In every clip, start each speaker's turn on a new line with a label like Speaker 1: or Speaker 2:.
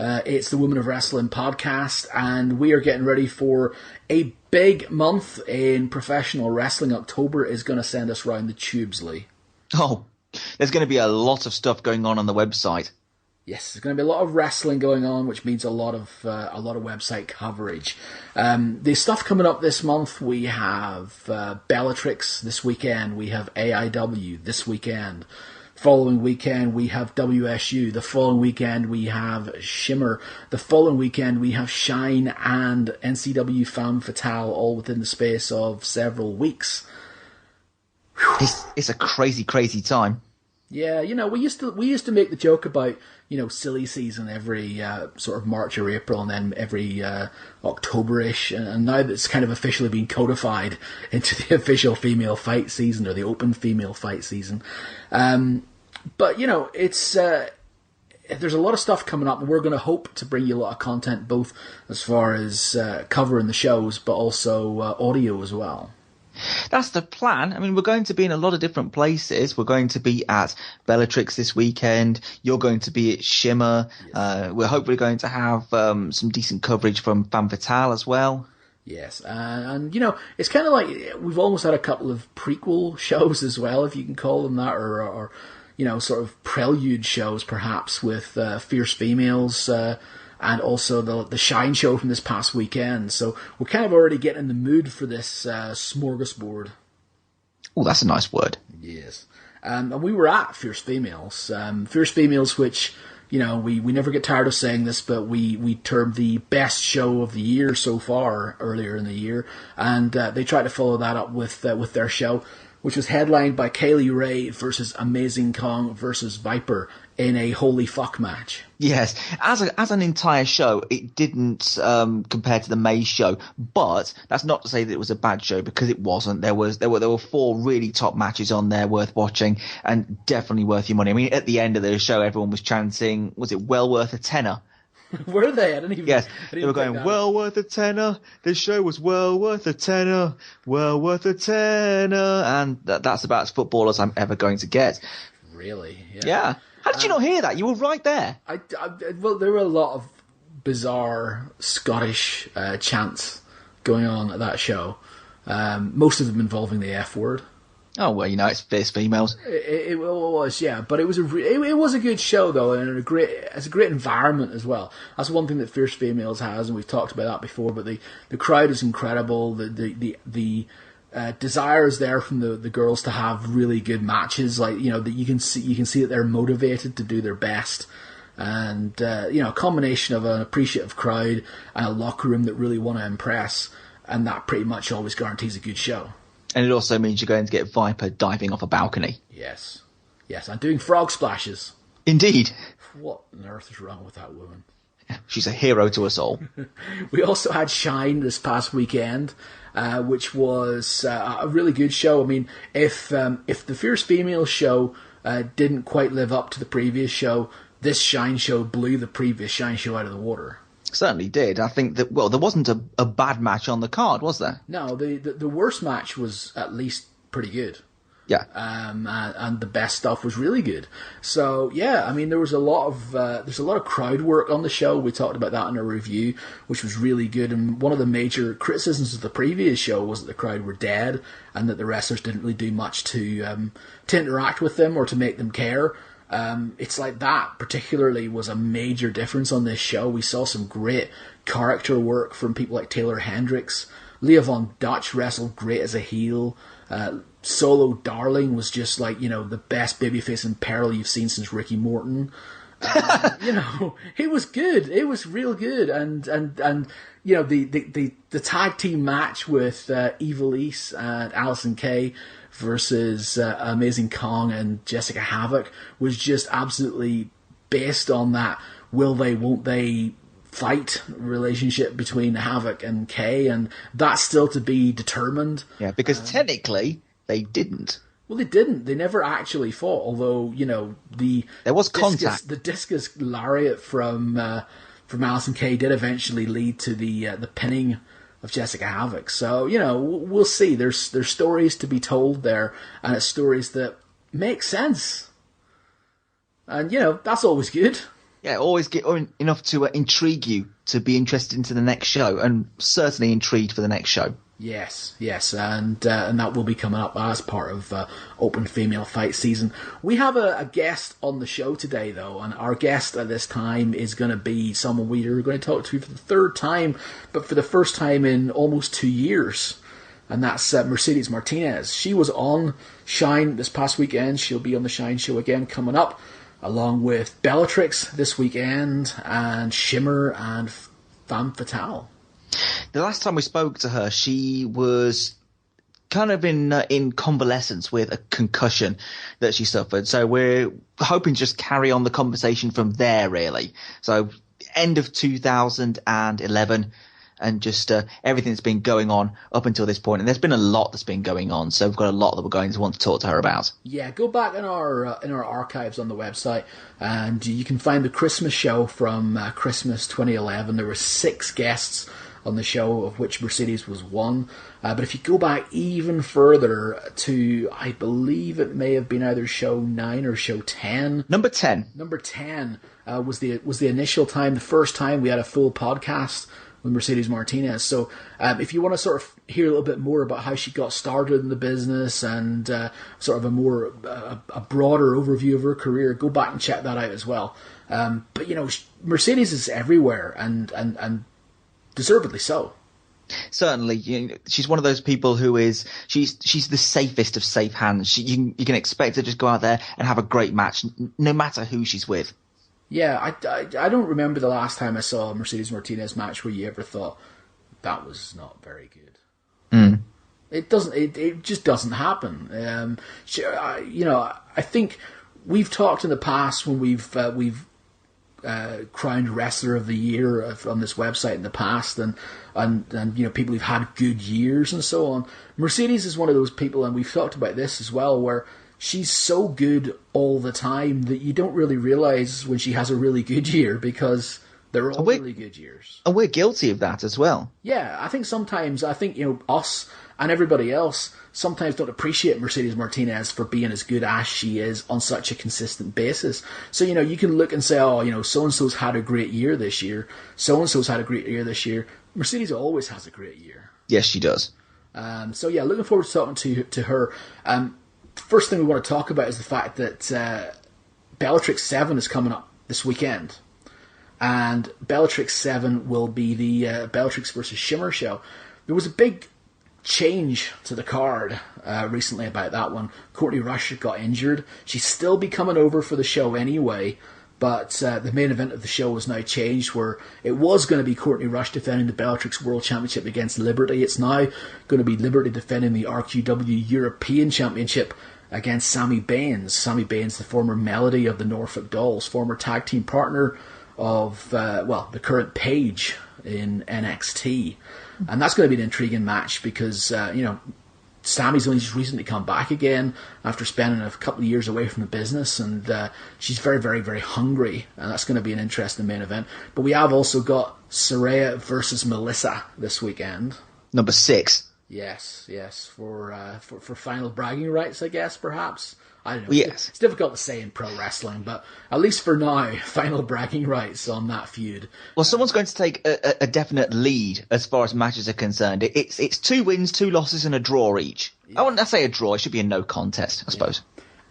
Speaker 1: It's the Women of Wrestling podcast, and we are getting ready for a big month in professional wrestling. October is going to send us round the tubes, Lee.
Speaker 2: Oh, there's going to be a lot of stuff going on the website.
Speaker 1: Yes, there's going to be a lot of wrestling going on, which means a lot of website coverage. The stuff coming up this month, we have Bellatrix this weekend, we have AIW this weekend. Following weekend, we have WSU. The following weekend, we have Shimmer. The following weekend, we have Shine and NCW Femmes Fatales, all within the space of several weeks.
Speaker 2: It's a crazy, crazy time.
Speaker 1: Yeah, we used to make the joke about, silly season every sort of March or April, and then every October-ish, and now that's kind of officially been codified into the official female fight season, or the open female fight season. But, it's there's a lot of stuff coming up, and we're going to hope to bring you a lot of content, both as far as covering the shows, but also audio as well.
Speaker 2: That's the plan. I mean, we're going to be in a lot of different places. We're going to be at Bellatrix this weekend. You're going to be at Shimmer. Yes. We're hopefully going to have some decent coverage from Femmes Fatales as well.
Speaker 1: Yes, and it's kind of like we've almost had a couple of prequel shows as well, if you can call them that, or sort of prelude shows perhaps with Fierce Females, and also the Shine show from this past weekend. So we're kind of already getting in the mood for this smorgasbord.
Speaker 2: Oh, that's a nice word.
Speaker 1: Yes. And we were at Fierce Females. Fierce Females, which, we never get tired of saying this, but we termed the best show of the year so far earlier in the year. And they tried to follow that up with their show, which was headlined by Kaylee Ray versus Amazing Kong versus Viper in a holy fuck match.
Speaker 2: Yes, as an entire show, it didn't compare to the May show, but that's not to say that it was a bad show, because it wasn't. There were 4 really top matches on there worth watching, and definitely worth your money. I mean, at the end of the show, everyone was chanting, was it well worth a tenner?
Speaker 1: Were they? I didn't even.
Speaker 2: Yes, they were going, well worth a tenner. This show was well worth a tenner. Well worth a tenner, and that's about as football as I'm ever going to get.
Speaker 1: Really?
Speaker 2: Yeah. How did you not hear that? You were right there.
Speaker 1: Well, there were a lot of bizarre Scottish chants going on at that show. Most of them involving the F word.
Speaker 2: Oh well, it's Fierce Females.
Speaker 1: It was, yeah, but it was a good show though, and it's a great environment as well. That's one thing that Fierce Females has, and we've talked about that before. But the crowd is incredible. The desire is there from the girls to have really good matches, like that you can see that they're motivated to do their best, and a combination of an appreciative crowd and a locker room that really want to impress, and that pretty much always guarantees a good show.
Speaker 2: And it also means you're going to get Viper diving off a balcony.
Speaker 1: Yes, and doing frog splashes.
Speaker 2: Indeed.
Speaker 1: What on earth is wrong with that woman?
Speaker 2: She's a hero to us all.
Speaker 1: We also had Shine this past weekend, which was a really good show. I mean, if the Fierce Female show didn't quite live up to the previous show, this Shine show blew the previous Shine show out of the water.
Speaker 2: Certainly did. I think that, well, there wasn't a bad match on the card, was there?
Speaker 1: No, the worst match was at least pretty good.
Speaker 2: Yeah.
Speaker 1: And the best stuff was really good. So yeah, I mean, there's a lot of crowd work on the show. We talked about that in a review, which was really good. And one of the major criticisms of the previous show was that the crowd were dead and that the wrestlers didn't really do much to interact with them or to make them care. It's like that particularly was a major difference on this show. We saw some great character work from people like Taylor Hendricks. Leah Von Dutch wrestled great as a heel. Solo Darling was just like, the best babyface in peril you've seen since Ricky Morton. It was good. It was real good. And the tag team match with Ivelisse and Allysin Kay versus Amazing Kong and Jessicka Havok was just absolutely based on that will they, won't they fight relationship between Havok and Kay, and that's still to be determined.
Speaker 2: Yeah, because technically they didn't.
Speaker 1: Well, they didn't. They never actually fought, although, there was
Speaker 2: contact.
Speaker 1: The discus lariat from Allysin Kay did eventually lead to the pinning of Jessicka Havok. So, we'll see. There's stories to be told there, and it's stories that make sense. And, that's always good.
Speaker 2: Yeah, always get enough to intrigue you to be interested into the next show, and certainly intrigued for the next show.
Speaker 1: Yes, and that will be coming up as part of Open Female Fight Season. We have a guest on the show today, though, and our guest at this time is going to be someone we are going to talk to for the third time, but for the first time in almost 2 years, and that's Mercedes Martinez. She was on Shine this past weekend. She'll be on the Shine show again coming up, along with Bellatrix this weekend, and Shimmer and Femmes Fatales.
Speaker 2: The last time we spoke to her, she was kind of in convalescence with a concussion that she suffered. So we're hoping to just carry on the conversation from there, really. So end of 2011, and just everything that's been going on up until this point. And there's been a lot that's been going on, so we've got a lot that we're going to want to talk to her about.
Speaker 1: Yeah, go back in our archives on the website, and you can find the Christmas show from Christmas 2011. There were 6 guests on the show, of which Mercedes was one. But if you go back even further to, I believe it may have been either show 9 or show 10.
Speaker 2: Number 10
Speaker 1: was the initial time, the first time we had a full podcast with Mercedes Martinez. So if you want to sort of hear a little bit more about how she got started in the business, and sort of a broader overview of her career, go back and check that out as well. But Mercedes is everywhere, and deservedly so.
Speaker 2: Certainly, she's one of those people who is she's the safest of safe hands. You can expect her to just go out there and have a great match, no matter who she's with.
Speaker 1: Yeah, I don't remember the last time I saw a Mercedes Martinez match where you ever thought that was not very good. It just doesn't happen. I think we've talked in the past when we've crowned Wrestler of the Year on this website in the past, and people who've had good years and so on. Mercedes is one of those people, and we've talked about this as well, where she's so good all the time that you don't really realise when she has a really good year, because they're all really good years.
Speaker 2: And we're guilty of that as well.
Speaker 1: Yeah, I think sometimes, us and everybody else sometimes don't appreciate Mercedes Martinez for being as good as she is on such a consistent basis. So, you can look and say, so-and-so's had a great year this year. So-and-so's had a great year this year. Mercedes always has a great year.
Speaker 2: Yes, she does.
Speaker 1: Looking forward to talking to her. First thing we want to talk about is the fact that Bellatrix 7 is coming up this weekend. And Bellatrix 7 will be the Bellatrix versus Shimmer show. There was a big change to the card recently about that one. Courtney Rush got injured. She's still be coming over for the show anyway, but the main event of the show was now changed, where it was going to be Courtney Rush defending the Bellatrix World Championship against Liberty. It's now going to be Liberty defending the RQW European Championship against Sammy Baines. Sammy Baines, the former Melody of the Norfolk Dolls, former tag team partner of, the current Paige in NXT. And that's going to be an intriguing match because, Sammy's only just recently come back again after spending a couple of years away from the business, and she's very, very, very hungry, and that's going to be an interesting main event. But we have also got Saraya versus Melissa this weekend.
Speaker 2: Number 6.
Speaker 1: Yes, for final bragging rights, I guess, perhaps. I don't know.
Speaker 2: Yes.
Speaker 1: It's difficult to say in pro wrestling, but at least for now, final bragging rights on that feud.
Speaker 2: Well, someone's going to take a definite lead as far as matches are concerned. It's 2 wins, 2 losses, and a draw each. Yeah. I wouldn't say a draw. It should be a no contest, I suppose.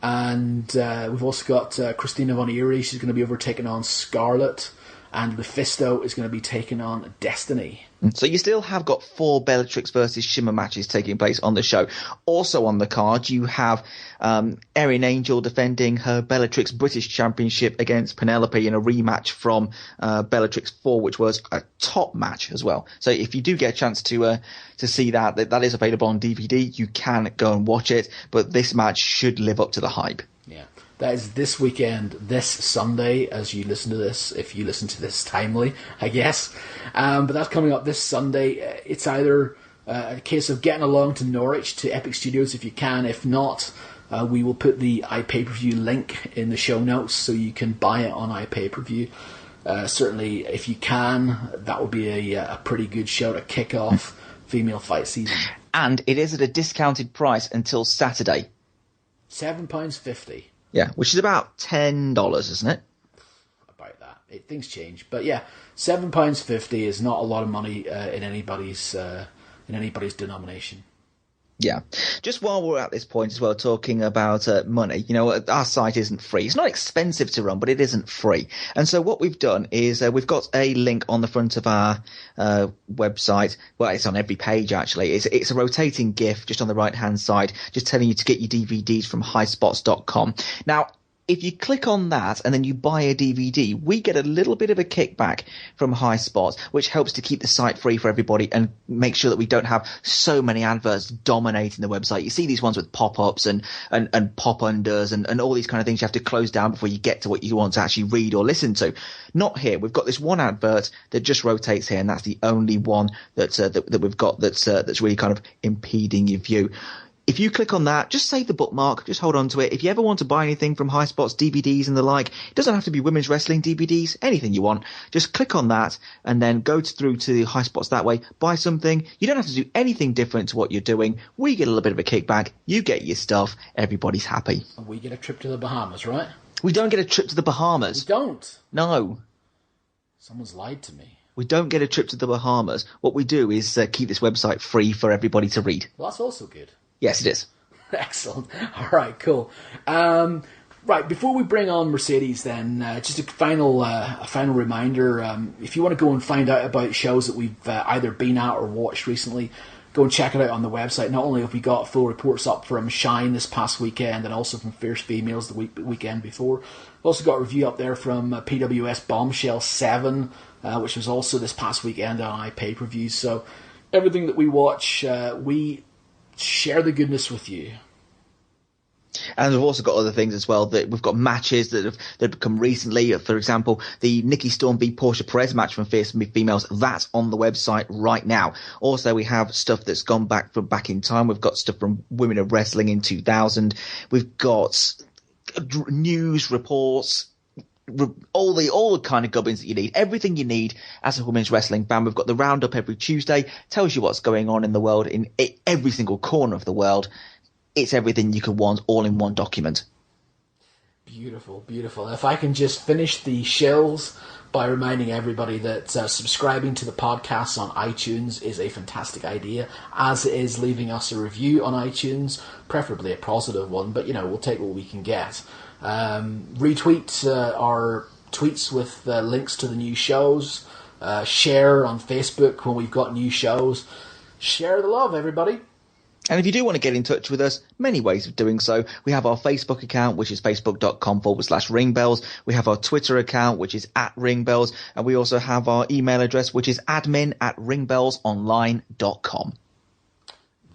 Speaker 1: And we've also got Christina Von Eerie. She's going to be overtaking on Scarlett. And LuFisto is going to be taking on Destiny.
Speaker 2: So you still have got 4 Bellatrix versus Shimmer matches taking place on the show. Also on the card, you have Erin Angel defending her Bellatrix British Championship against Penelope in a rematch from Bellatrix 4, which was a top match as well. So if you do get a chance to see that is available on DVD, you can go and watch it. But this match should live up to the hype.
Speaker 1: Yeah. That is this weekend, this Sunday, as you listen to this, if you listen to this timely, I guess. But that's coming up this Sunday. It's either a case of getting along to Norwich, to Epic Studios if you can. If not, we will put the iPPV link in the show notes so you can buy it on iPPV. Certainly, if you can, that would be a pretty good show to kick off female fight season.
Speaker 2: And it is at a discounted price until Saturday.
Speaker 1: £7.50.
Speaker 2: Yeah, which is about $10, isn't it?
Speaker 1: About that. things change. But yeah, £7.50 is not a lot of money in anybody's denomination.
Speaker 2: Yeah. Just while we're at this point as well, talking about money, our site isn't free. It's not expensive to run, but it isn't free. And so what we've done is we've got a link on the front of our website. Well, it's on every page, actually. It's a rotating GIF just on the right-hand side, just telling you to get your DVDs from highspots.com. Now, if you click on that and then you buy a DVD, we get a little bit of a kickback from High Spots, which helps to keep the site free for everybody and make sure that we don't have so many adverts dominating the website. You see these ones with pop-ups and pop-unders and all these kind of things you have to close down before you get to what you want to actually read or listen to. Not here. We've got this one advert that just rotates here, and that's the only one that we've got that's really kind of impeding your view. If you click on that, just save the bookmark, just hold on to it. If you ever want to buy anything from High Spots, DVDs and the like, it doesn't have to be women's wrestling DVDs, anything you want. Just click on that and then go through to High Spots that way, buy something. You don't have to do anything different to what you're doing. We get a little bit of a kickback. You get your stuff. Everybody's happy.
Speaker 1: And we get a trip to the Bahamas, right?
Speaker 2: We don't get a trip to the Bahamas.
Speaker 1: We don't?
Speaker 2: No.
Speaker 1: Someone's lied to me.
Speaker 2: We don't get a trip to the Bahamas. What we do is keep this website free for everybody to read.
Speaker 1: Well, that's also good.
Speaker 2: Yes, it is.
Speaker 1: Excellent. All right, cool. Right, before we bring on Mercedes then, just a final reminder, if you want to go and find out about shows that we've either been at or watched recently, go and check it out on the website. Not only have we got full reports up from Shine this past weekend and also from Fierce Females the weekend before, we've also got a review up there from PWS Bombshell 7, which was also this past weekend on iPPV. So everything that we watch, we share the goodness with you.
Speaker 2: And we've also got other things as well. That we've got matches that have come recently. For example, the Nikki Storm v Portia Perez match from Fierce Females. That's on the website right now. Also, we have stuff that's gone back in time. We've got stuff from Women of Wrestling in 2000. We've got news reports. All the kind of gubbins that you need, everything you need as a women's wrestling fan. We've got the roundup every Tuesday, tells you what's going on in the world, in every single corner of the world. It's everything you could want, all in one document.
Speaker 1: Beautiful, beautiful. If I can just finish the shills by reminding everybody that subscribing to the podcast on iTunes is a fantastic idea, as is leaving us a review on iTunes, preferably a positive one, but we'll take what we can get. Retweet our tweets with links to the new shows. Share on Facebook when we've got new shows. Share the love, everybody.
Speaker 2: And if you do want to get in touch with us, many ways of doing so. We have our Facebook account, which is facebook.com/ringbells. We have our Twitter account, which is @ringbells. And we also have our email address, which is admin@ringbellsonline.com.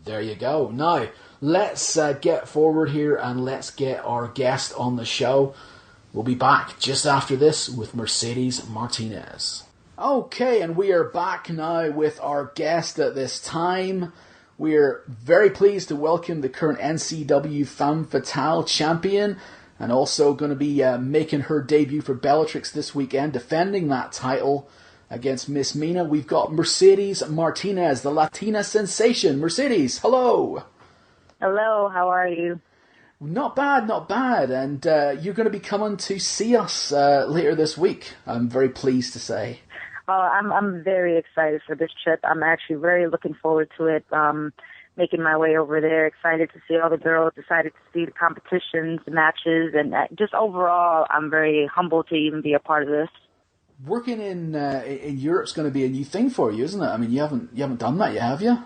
Speaker 2: There
Speaker 1: you go. Now, let's get forward here and let's get our guest on the show. We'll be back just after this with Mercedes Martinez. Okay, and we are back now with our guest at this time. We're very pleased to welcome the current NCW Femmes Fatales champion and also going to be making her debut for Bellatrix this weekend, defending that title against Miss Mina. We've got Mercedes Martinez, the Latina sensation. Mercedes, hello.
Speaker 3: Hello, how are you?
Speaker 1: Not bad, not bad. And you're going to be coming to see us later this week, I'm very pleased to say.
Speaker 3: I'm very excited for this trip. I'm actually very looking forward to it. Making my way over there, excited to see all the girls, excited to see the competitions, the matches, and just overall, I'm very humbled to even be a part of this.
Speaker 1: Working in Europe's going to be a new thing for you, isn't it? I mean, you haven't done that yet, have you?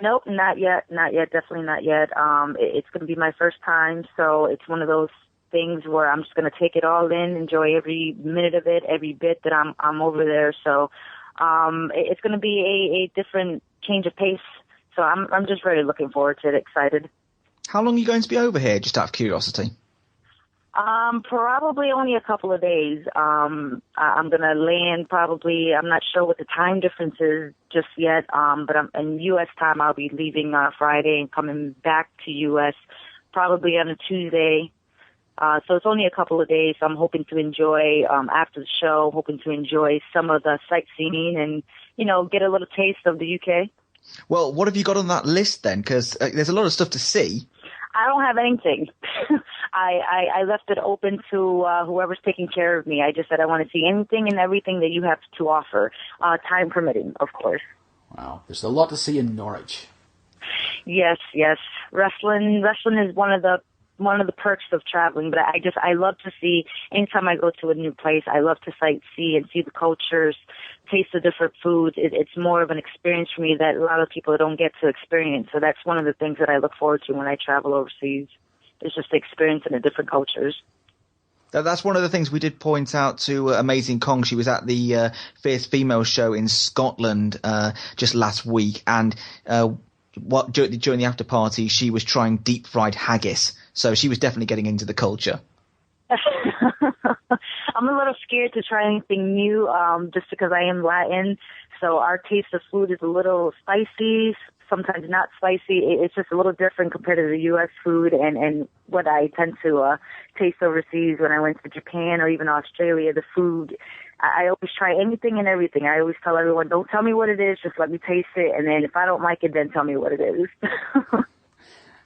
Speaker 3: Nope, not yet, definitely not yet. It's going to be my first time, so it's one of those things where I'm just going to take it all in, enjoy every minute of it, every bit that I'm over there. So it's going to be a different change of pace. So I'm just really looking forward to it, excited.
Speaker 2: How long are you going to be over here, just out of curiosity?
Speaker 3: Probably only a couple of days. I'm going to land probably, I'm not sure what the time difference is just yet, but in U.S. time, I'll be leaving Friday and coming back to U.S. probably on a Tuesday. So it's only a couple of days. So I'm hoping to enjoy, after the show, hoping to enjoy some of the sightseeing and, get a little taste of the UK.
Speaker 2: Well, what have you got on that list then? Because there's a lot of stuff to see.
Speaker 3: I don't have anything. I left it open to whoever's taking care of me. I just said I want to see anything and everything that you have to offer, time permitting, of course.
Speaker 1: Wow, there's a lot to see in Norwich.
Speaker 3: Yes. Wrestling is one of the perks of traveling, but I love to see, anytime I go to a new place, I love to sightsee and see the cultures, taste the different foods. It's more of an experience for me that a lot of people don't get to experience. So that's one of the things that I look forward to when I travel overseas, is just the experience in the different cultures.
Speaker 2: That's one of the things we did point out to Amazing Kong. She was at the Fierce Female show in Scotland just last week, and during the after party, she was trying deep fried haggis. So she was definitely getting into the culture.
Speaker 3: I'm a little scared to try anything new, just because I am Latin. So our taste of food is a little spicy, sometimes not spicy. It's just a little different compared to the U.S. food and what I tend to taste overseas when I went to Japan or even Australia. The food, I always try anything and everything. I always tell everyone, don't tell me what it is, just let me taste it. And then if I don't like it, then tell me what it is.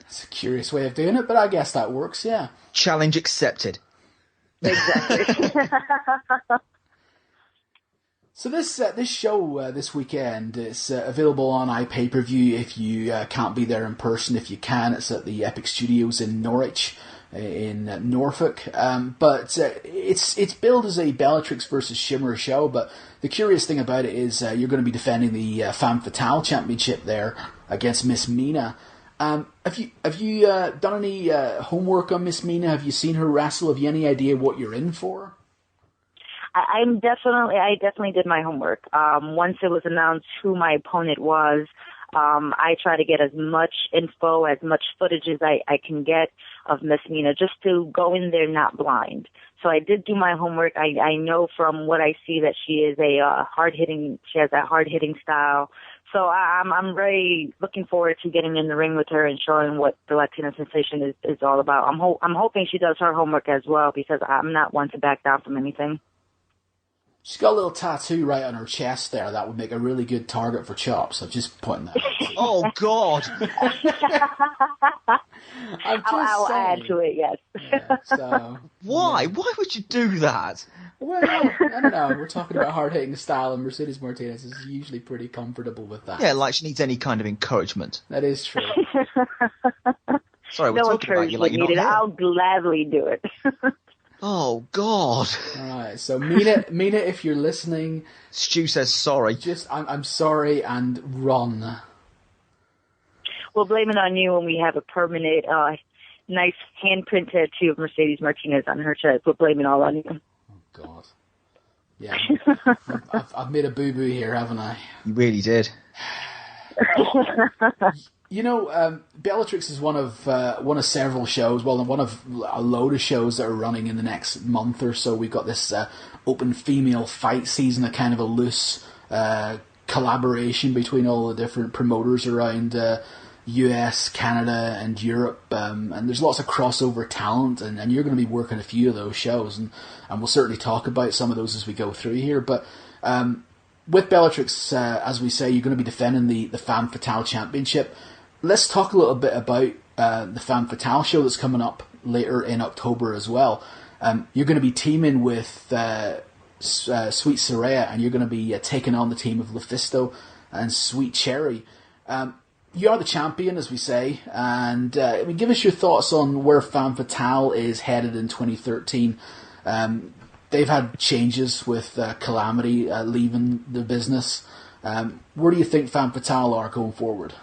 Speaker 1: It's a curious way of doing it, but I guess that works, yeah.
Speaker 2: Challenge accepted.
Speaker 3: Exactly.
Speaker 1: So this show this weekend is available on iPPV if you can't be there in person. If you can, it's at the Epic Studios in Norwich, in Norfolk. But it's billed as a Bellatrix versus Shimmer show. But the curious thing about it is you're going to be defending the Femmes Fatales Championship there against Miss Mina. Have you done any homework on Miss Mina? Have you seen her wrestle? Have you any idea what you're in for?
Speaker 3: I definitely did my homework. Once it was announced who my opponent was, I try to get as much info, as much footage as I can get of Miss Mina, just to go in there not blind. So I did do my homework. I know from what I see that she is she has that hard-hitting style. So I'm very looking forward to getting in the ring with her and showing what the Latina sensation is all about. I'm hoping she does her homework as well, because I'm not one to back down from anything.
Speaker 1: She's got a little tattoo right on her chest there. That would make a really good target for chops. I'm just pointing that out.
Speaker 2: Oh, God.
Speaker 3: I'll add to it, yes.
Speaker 1: Yeah, so,
Speaker 2: Why?
Speaker 1: Yeah.
Speaker 2: Why would you do that?
Speaker 1: Well, I don't know. We're talking about hard-hitting style, and Mercedes Martinez is usually pretty comfortable with that.
Speaker 2: Yeah, like she needs any kind of encouragement.
Speaker 1: That is true.
Speaker 2: Sorry, we're talking about you like you're not here.
Speaker 3: I'll gladly do it.
Speaker 2: Oh, God.
Speaker 1: All right, so Mina, if you're listening...
Speaker 2: Stu says sorry.
Speaker 1: I'm sorry, and run.
Speaker 3: We'll blame it on you when we have a permanent, nice handprint tattoo of Mercedes Martinez on her chest. We'll blame it all on you.
Speaker 1: Oh, God. Yeah, I've made a boo-boo here, haven't I?
Speaker 2: You really did.
Speaker 1: You know, Bellatrix is one of several shows. Well, one of a load of shows that are running in the next month or so. We've got this open female fight season, a kind of a loose collaboration between all the different promoters around US, Canada, and Europe. And there's lots of crossover talent, and you're going to be working a few of those shows, and we'll certainly talk about some of those as we go through here. But with Bellatrix, as we say, you're going to be defending the Femmes Fatales Championship. Let's talk a little bit about the Femmes Fatales show that's coming up later in October as well. You're going to be teaming with Sweet Cherrie, and you're going to be taking on the team of LuFisto and Sweet Cherrie. You are the champion, as we say, and give us your thoughts on where Femmes Fatales is headed in 2013. They've had changes with Kalamity leaving the business. Where do you think Femmes Fatales are going forward?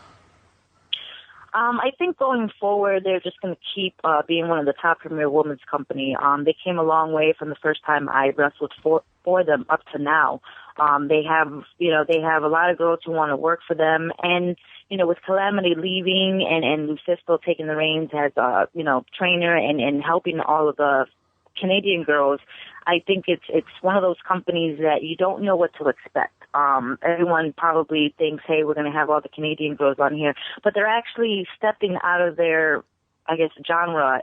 Speaker 3: I think going forward, they're just going to keep being one of the top premier women's company. They came a long way from the first time I wrestled for them up to now. They have a lot of girls who want to work for them, and with Kalamity leaving and LuFisto taking the reins as trainer and helping all of the Canadian girls, I think it's one of those companies that you don't know what to expect. Everyone probably thinks, hey, we're going to have all the Canadian girls on here, but they're actually stepping out of their, genre,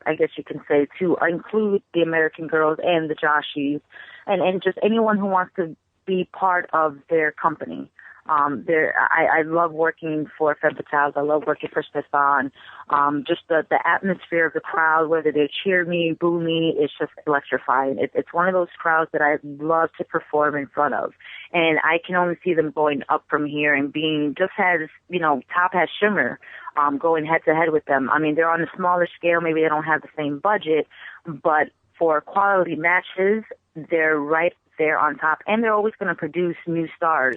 Speaker 3: I guess you can say, to include the American girls and the Joshies and just anyone who wants to be part of their company. I love working for Femmes Fatales. I love working for Stefan. Just the atmosphere of the crowd, whether they cheer me, boo me, it's just electrifying. It's one of those crowds that I love to perform in front of. And I can only see them going up from here and being just as, top has Shimmer, going head to head with them. I mean, they're on a smaller scale. Maybe they don't have the same budget, but for quality matches, they're right there on top, and they're always going to produce new stars,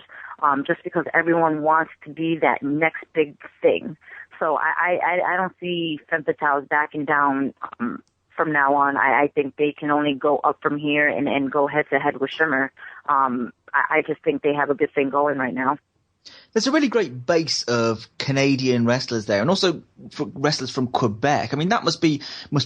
Speaker 3: just because everyone wants to be that next big thing. So I don't see Femmes Fatales backing down from now on. I think they can only go up from here and go head to head with Shimmer. I just think they have a good thing going right now.
Speaker 2: There's a really great base of Canadian wrestlers there, and also wrestlers from Quebec. I mean, that must be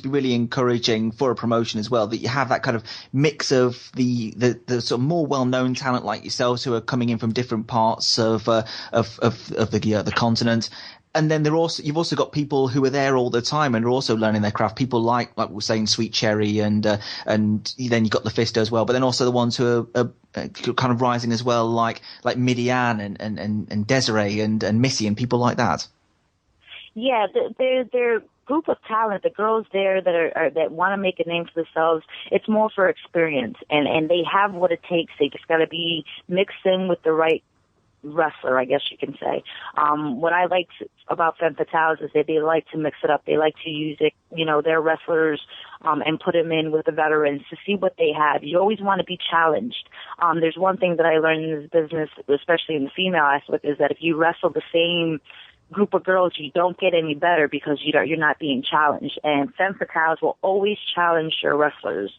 Speaker 2: really encouraging for a promotion as well, that you have that kind of mix of the sort of more well-known talent like yourselves who are coming in from different parts of the continent. And then you've also got people who are there all the time and are also learning their craft. People like we're saying, Sweet Cherrie, and then you've got LuFisto as well. But then also the ones who are kind of rising as well, like Midian and Desiree and Missy and people like that. Yeah,
Speaker 3: they're group of talent. The girls there that want to make a name for themselves. It's more for experience, and they have what it takes. They just got to be mixed in with the right wrestler, I guess you can say. What I liked about Femmes Fatales is that they like to mix it up. They like to use it, their wrestlers, and put them in with the veterans to see what they have. You always want to be challenged. There's one thing that I learned in this business, especially in the female aspect, is that if you wrestle the same group of girls, you don't get any better because you're not being challenged. And Femmes Fatales will always challenge their wrestlers.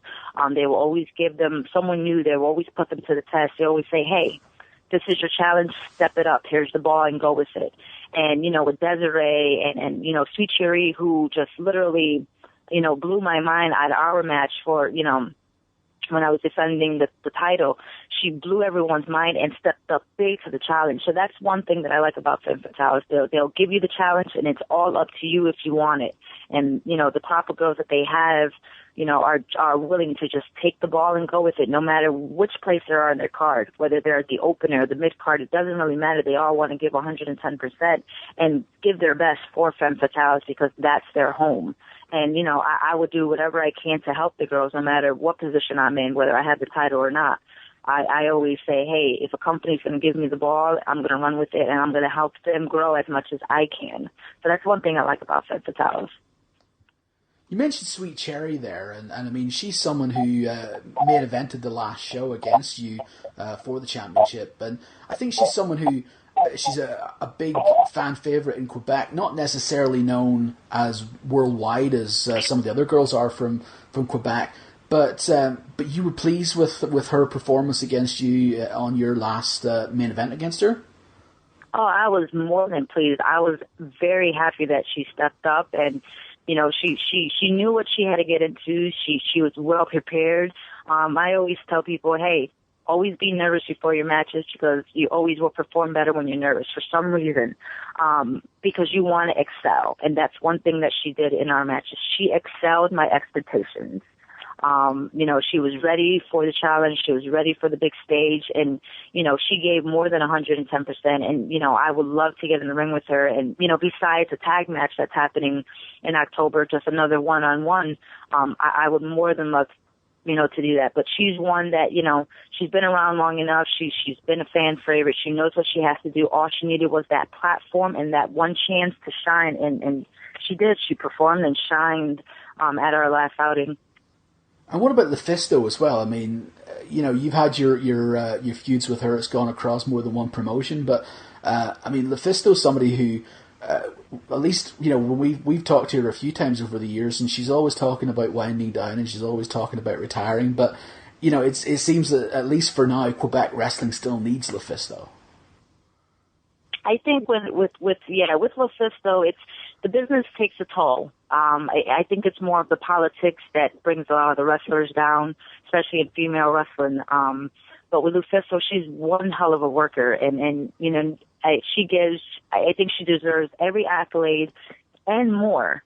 Speaker 3: They will always give them someone new. They will always put them to the test. They always say, hey, this is your challenge, step it up. Here's the ball and go with it. And, with Desiree and Sweet Cherrie, who just literally, blew my mind at our match for, when I was defending the title, she blew everyone's mind and stepped up big to the challenge. So that's one thing that I like about Femmes Fatales. They'll give you the challenge, and it's all up to you if you want it. And, the crop of girls that they have, are willing to just take the ball and go with it, no matter which place they are on their card, whether they're at the opener or the mid card. It doesn't really matter. They all want to give 110% and give their best for Femmes Fatales because that's their home. And, I would do whatever I can to help the girls, no matter what position I'm in, whether I have the title or not. I always say, hey, if a company's going to give me the ball, I'm going to run with it, and I'm going to help them grow as much as I can. So that's one thing I like about Femmes Fatales.
Speaker 1: You mentioned Sweet Cherrie there, and I mean, she's someone who main evented the last show against you for the championship, and I think she's someone who, she's a big fan favourite in Quebec, not necessarily known as worldwide as some of the other girls are from Quebec, but you were pleased with her performance against you on your last main event against her?
Speaker 3: Oh, I was more than pleased. I was very happy that she stepped up, and she knew what she had to get into. She was well prepared. I always tell people, hey, always be nervous before your matches because you always will perform better when you're nervous for some reason, because you want to excel. And that's one thing that she did in our matches. She excelled my expectations. She was ready for the challenge. She was ready for the big stage. And, she gave more than 110%. And, I would love to get in the ring with her. And, besides a tag match that's happening in October, just another one-on-one, I would more than love, to do that. But she's one that, she's been around long enough. She's been a fan favorite. She knows what she has to do. All she needed was that platform and that one chance to shine. And she did. She performed and shined at our last outing.
Speaker 1: And what about LuFisto as well? I mean, you've had your feuds with her. It's gone across more than one promotion, but LuFisto's somebody who, at least when we've talked to her a few times over the years, and she's always talking about winding down, and she's always talking about retiring. But it seems that at least for now, Quebec wrestling still needs LuFisto.
Speaker 3: I think with LuFisto, the business takes a toll. I think it's more of the politics that brings a lot of the wrestlers down, especially in female wrestling. But with LuFisto, she's one hell of a worker, and I think she deserves every accolade and more.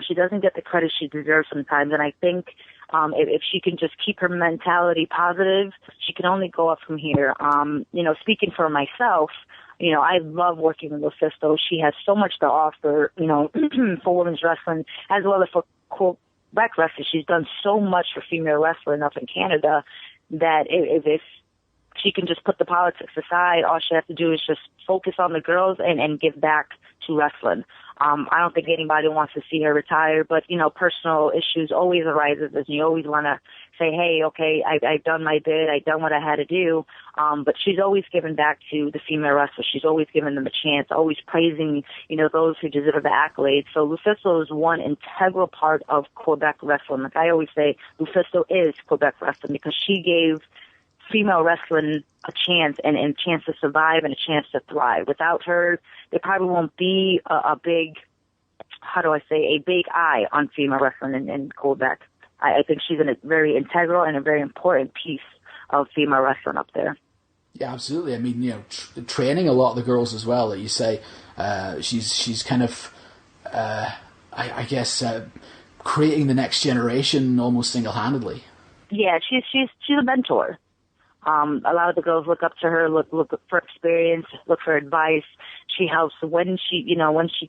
Speaker 3: She doesn't get the credit she deserves sometimes, and I think if she can just keep her mentality positive, she can only go up from here. Speaking for myself, I love working with LuFisto. She has so much to offer, for women's wrestling as well as for Quebec wrestling. She's done so much for female wrestling up in Canada that if she can just put the politics aside, all she has to do is just focus on the girls and give back to wrestling. I don't think anybody wants to see her retire, but, personal issues always arises, and you always want to say, hey, okay, I've done my bit, I've done what I had to do. But she's always given back to the female wrestlers. She's always given them a chance, always praising, those who deserve the accolades. So LuFisto is one integral part of Quebec wrestling. Like I always say, LuFisto is Quebec wrestling because she gave female wrestling a chance and a chance to survive and a chance to thrive. Without her, there probably won't be a big eye on female wrestling in Quebec. I think she's a very integral and a very important piece of female wrestling up there.
Speaker 1: Yeah, absolutely. I mean, training a lot of the girls as well. That you say, she's kind of, I guess, creating the next generation almost single-handedly. Yeah,
Speaker 3: she's a mentor. A lot of the girls look up to her, look for experience, look for advice. She helps when she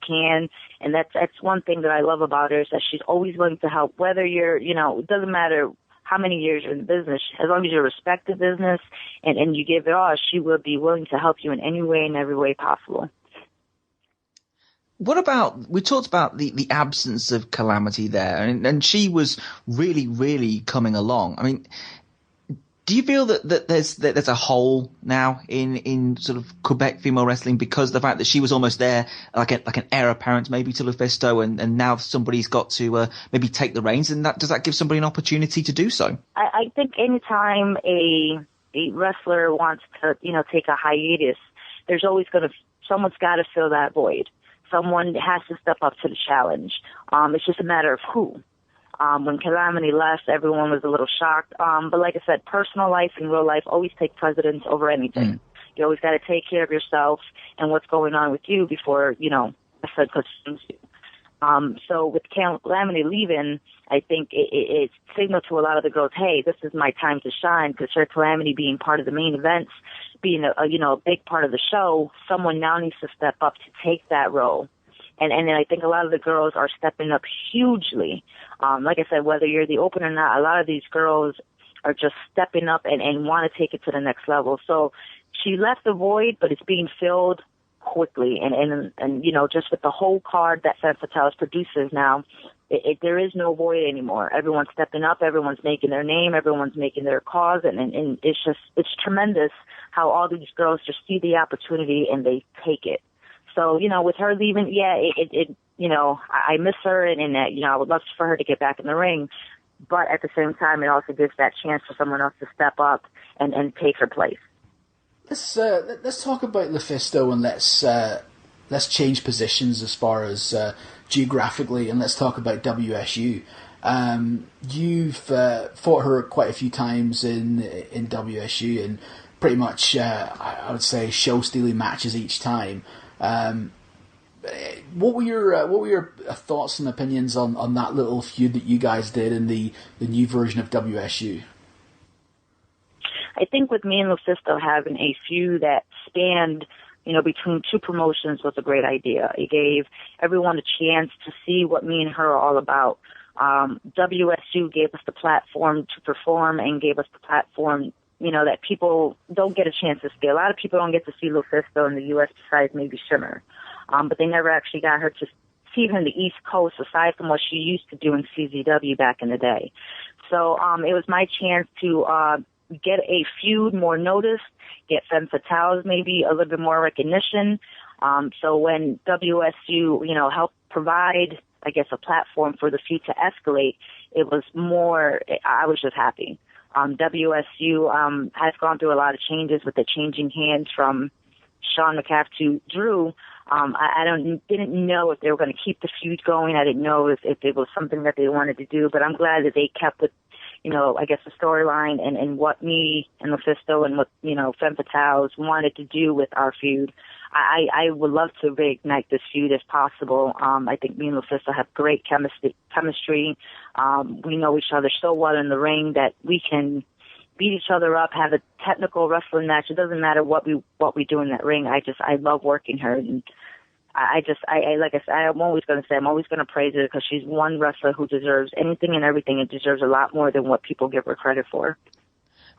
Speaker 3: can, and that's one thing that I love about her is that she's always willing to help. Whether you're, it doesn't matter how many years you're in the business, as long as you respect the business and you give it all, she will be willing to help you in any way and every way possible.
Speaker 2: What about, we talked about the absence of Kalamity there, and she was really, really coming along. I mean, do you feel that there's a hole now in sort of Quebec female wrestling because of the fact that she was almost there, like an heir apparent maybe to LuFisto, and now somebody's got to maybe take the reins, and does that give somebody an opportunity to do so?
Speaker 3: I think anytime a wrestler wants to take a hiatus, there's always someone's got to fill that void. Someone has to step up to the challenge. It's just a matter of who. When Kalamity left, everyone was a little shocked. But like I said, personal life and real life always take precedence over anything. You always got to take care of yourself and what's going on with you before, I said, consumes you. So with Kalamity leaving, I think it signaled to a lot of the girls, hey, this is my time to shine, because her Kalamity being part of the main events, being a big part of the show, someone now needs to step up to take that role. And then I think a lot of the girls are stepping up hugely. Like I said, whether you're the opener or not, a lot of these girls are just stepping up and want to take it to the next level. So she left the void, but it's being filled quickly. And just with the whole card that Femmes Fatales produces now, there is no void anymore. Everyone's stepping up. Everyone's making their name. Everyone's making their cause. And it's tremendous how all these girls just see the opportunity and they take it. So, with her leaving, I miss her and that, I would love for her to get back in the ring. But at the same time, it also gives that chance for someone else to step up and take her place.
Speaker 1: Let's talk about LuFisto and let's change positions as far as geographically, and let's talk about WSU. You've fought her quite a few times in WSU and pretty much, I would say, show-stealing matches each time. What were your thoughts and opinions on that little feud that you guys did in the new version of WSU?
Speaker 3: I think with me and LuFisto having a feud that spanned, between two promotions was a great idea. It gave everyone a chance to see what me and her are all about. WSU gave us the platform to perform and gave us the platform that people don't get a chance to see. A lot of people don't get to see LuFisto in the U.S. besides maybe Shimmer. But they never actually got her to see her in the East Coast aside from what she used to do in CZW back in the day. So it was my chance to get a feud more noticed, get Femmes Fatales maybe a little bit more recognition. So when WSU, helped provide, I guess, a platform for the feud to escalate, it was more, I was just happy. WSU has gone through a lot of changes with the changing hands from Sean McCaff to Drew. I didn't know if they were going to keep the feud going. I didn't know if it was something that they wanted to do, but I'm glad that they kept with, I guess the storyline and what me and LuFisto and what, Femmes Fatales wanted to do with our feud. I would love to reignite this feud if possible. I think me and LuFisto have great chemistry. We know each other so well in the ring that we can beat each other up, have a technical wrestling match. It doesn't matter what we do in that ring. I love working her, and I like I said, I'm always going to praise her because she's one wrestler who deserves anything and everything, and deserves a lot more than what people give her credit for.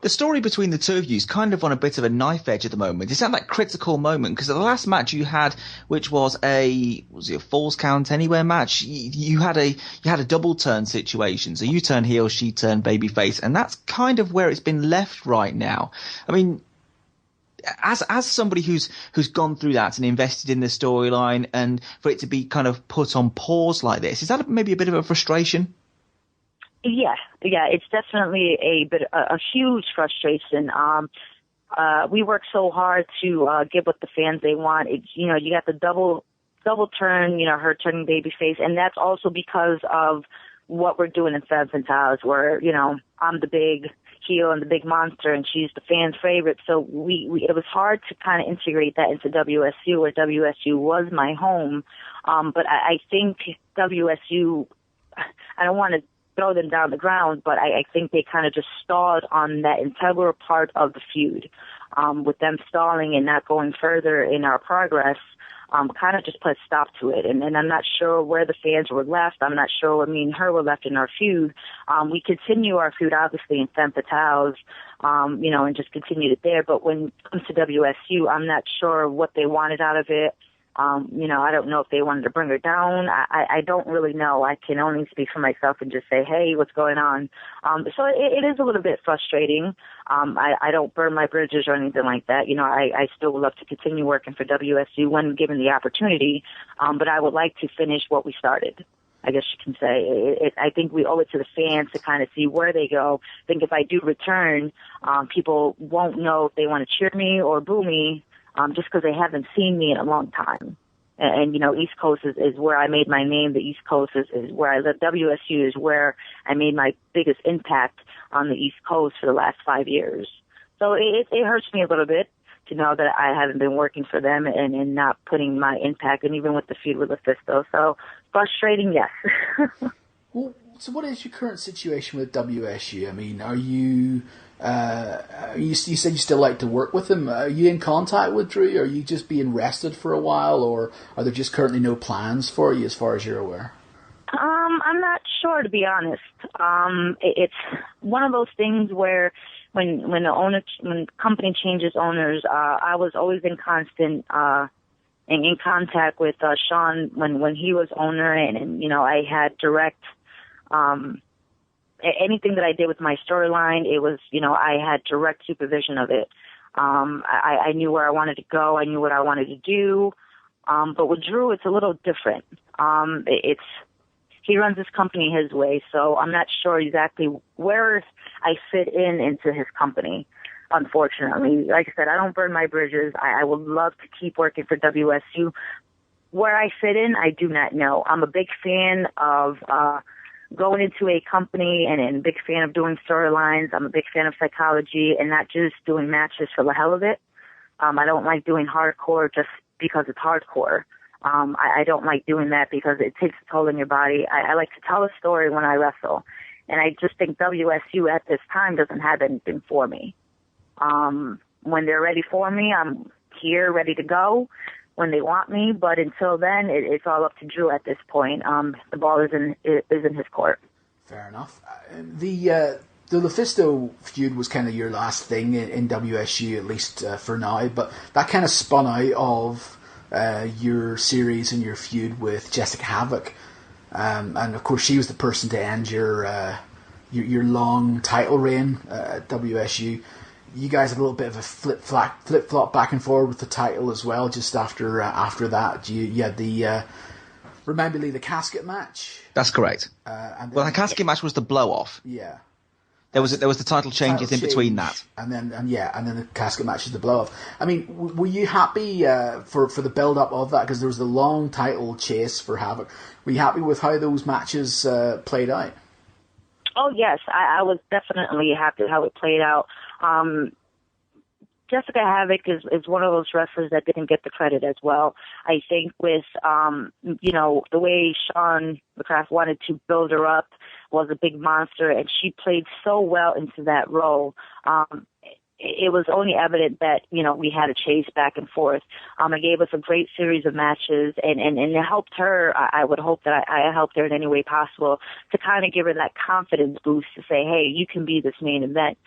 Speaker 2: The story between the two of you is kind of on a bit of a knife edge at the moment. It's at that critical moment because the last match you had, which was a Falls Count Anywhere match, you had a double turn situation. So you turn heel, she turned babyface, and that's kind of where it's been left right now. I mean, as somebody who's gone through that and invested in the storyline, and for it to be kind of put on pause like this, is that maybe a bit of a frustration?
Speaker 3: Yeah, it's definitely a huge frustration. We work so hard to give what the fans they want. It's, you got the double turn, her turning babyface, and that's also because of what we're doing in Femmes Fatales, where I'm the big heel and the big monster, and she's the fans' favorite. So it was hard to kind of integrate that into WSU, where WSU was my home. But I think WSU, I don't want to throw them down the ground, but I think they kind of just stalled on that integral part of the feud. With them stalling and not going further in our progress, kind of just put a stop to it. And I'm not sure where the fans were left. I'm not sure where me and her were left in our feud. We continue our feud, obviously, in Femmes Fatales, and just continued it there. But when it comes to WSU, I'm not sure what they wanted out of it. I don't know if they wanted to bring her down. I don't really know. I can only speak for myself and just say, hey, what's going on? So it is a little bit frustrating. I don't burn my bridges or anything like that. I still would love to continue working for WSU when given the opportunity. But I would like to finish what we started, I guess you can say. I think we owe it to the fans to kind of see where they go. I think if I do return, people won't know if they want to cheer me or boo me, just because they haven't seen me in a long time. And East Coast is where I made my name. The East Coast is where I live. WSU is where I made my biggest impact on the East Coast for the last 5 years. So it hurts me a little bit to know that I haven't been working for them and not putting my impact, and even with the feud with LuFisto. So frustrating, yes.
Speaker 1: Well, so what is your current situation with WSU? I mean, are you... you said you still like to work with him. Are you in contact with Drew? Are you just being rested for a while, or are there just currently no plans for you as far as you're aware?
Speaker 3: I'm not sure, to be honest. It's one of those things where when company changes owners, I was always in constant in contact with Sean when he was owner, and I had direct anything that I did with my storyline, it was, I had direct supervision of it. I knew where I wanted to go. I knew what I wanted to do. But with Drew, it's a little different. He runs his company his way, so I'm not sure exactly where I fit into his company, unfortunately. Like I said, I don't burn my bridges. I would love to keep working for WSU. Where I fit in, I do not know. I'm a big fan of going into a company and a big fan of doing storylines. I'm a big fan of psychology and not just doing matches for the hell of it. I don't like doing hardcore just because it's hardcore. I don't like doing that because it takes a toll on your body. I like to tell a story when I wrestle. And I just think WSU at this time doesn't have anything for me. When they're ready for me, I'm here, ready to go when they want me, but until then, it's all up to Drew at this point. The ball is in his court.
Speaker 1: Fair enough. The LuFisto feud was kind of your last thing in WSU, at least for now, but that kind of spun out of your series and your feud with Jessicka Havok. And of course, she was the person to end your long title reign at WSU. You guys had a little bit of a flip-flop back and forward with the title as well. Just after that, you had the remind me, the casket match.
Speaker 2: That's correct. The casket match was the blow-off.
Speaker 1: Yeah.
Speaker 2: There was the title changes in between that,
Speaker 1: and then the casket match is the blow-off. I mean, were you happy for the build-up of that? Because there was the long title chase for Havok. Were you happy with how those matches played out?
Speaker 3: Oh yes, I was definitely happy how it played out. Jessicka Havok is one of those wrestlers that didn't get the credit as well. I think with the way Sean McCraft wanted to build her up, was a big monster, and she played so well into that role. It was only evident that, we had a chase back and forth. It gave us a great series of matches, and it helped her. I would hope that I helped her in any way possible to kind of give her that confidence boost to say, hey, you can be this main event.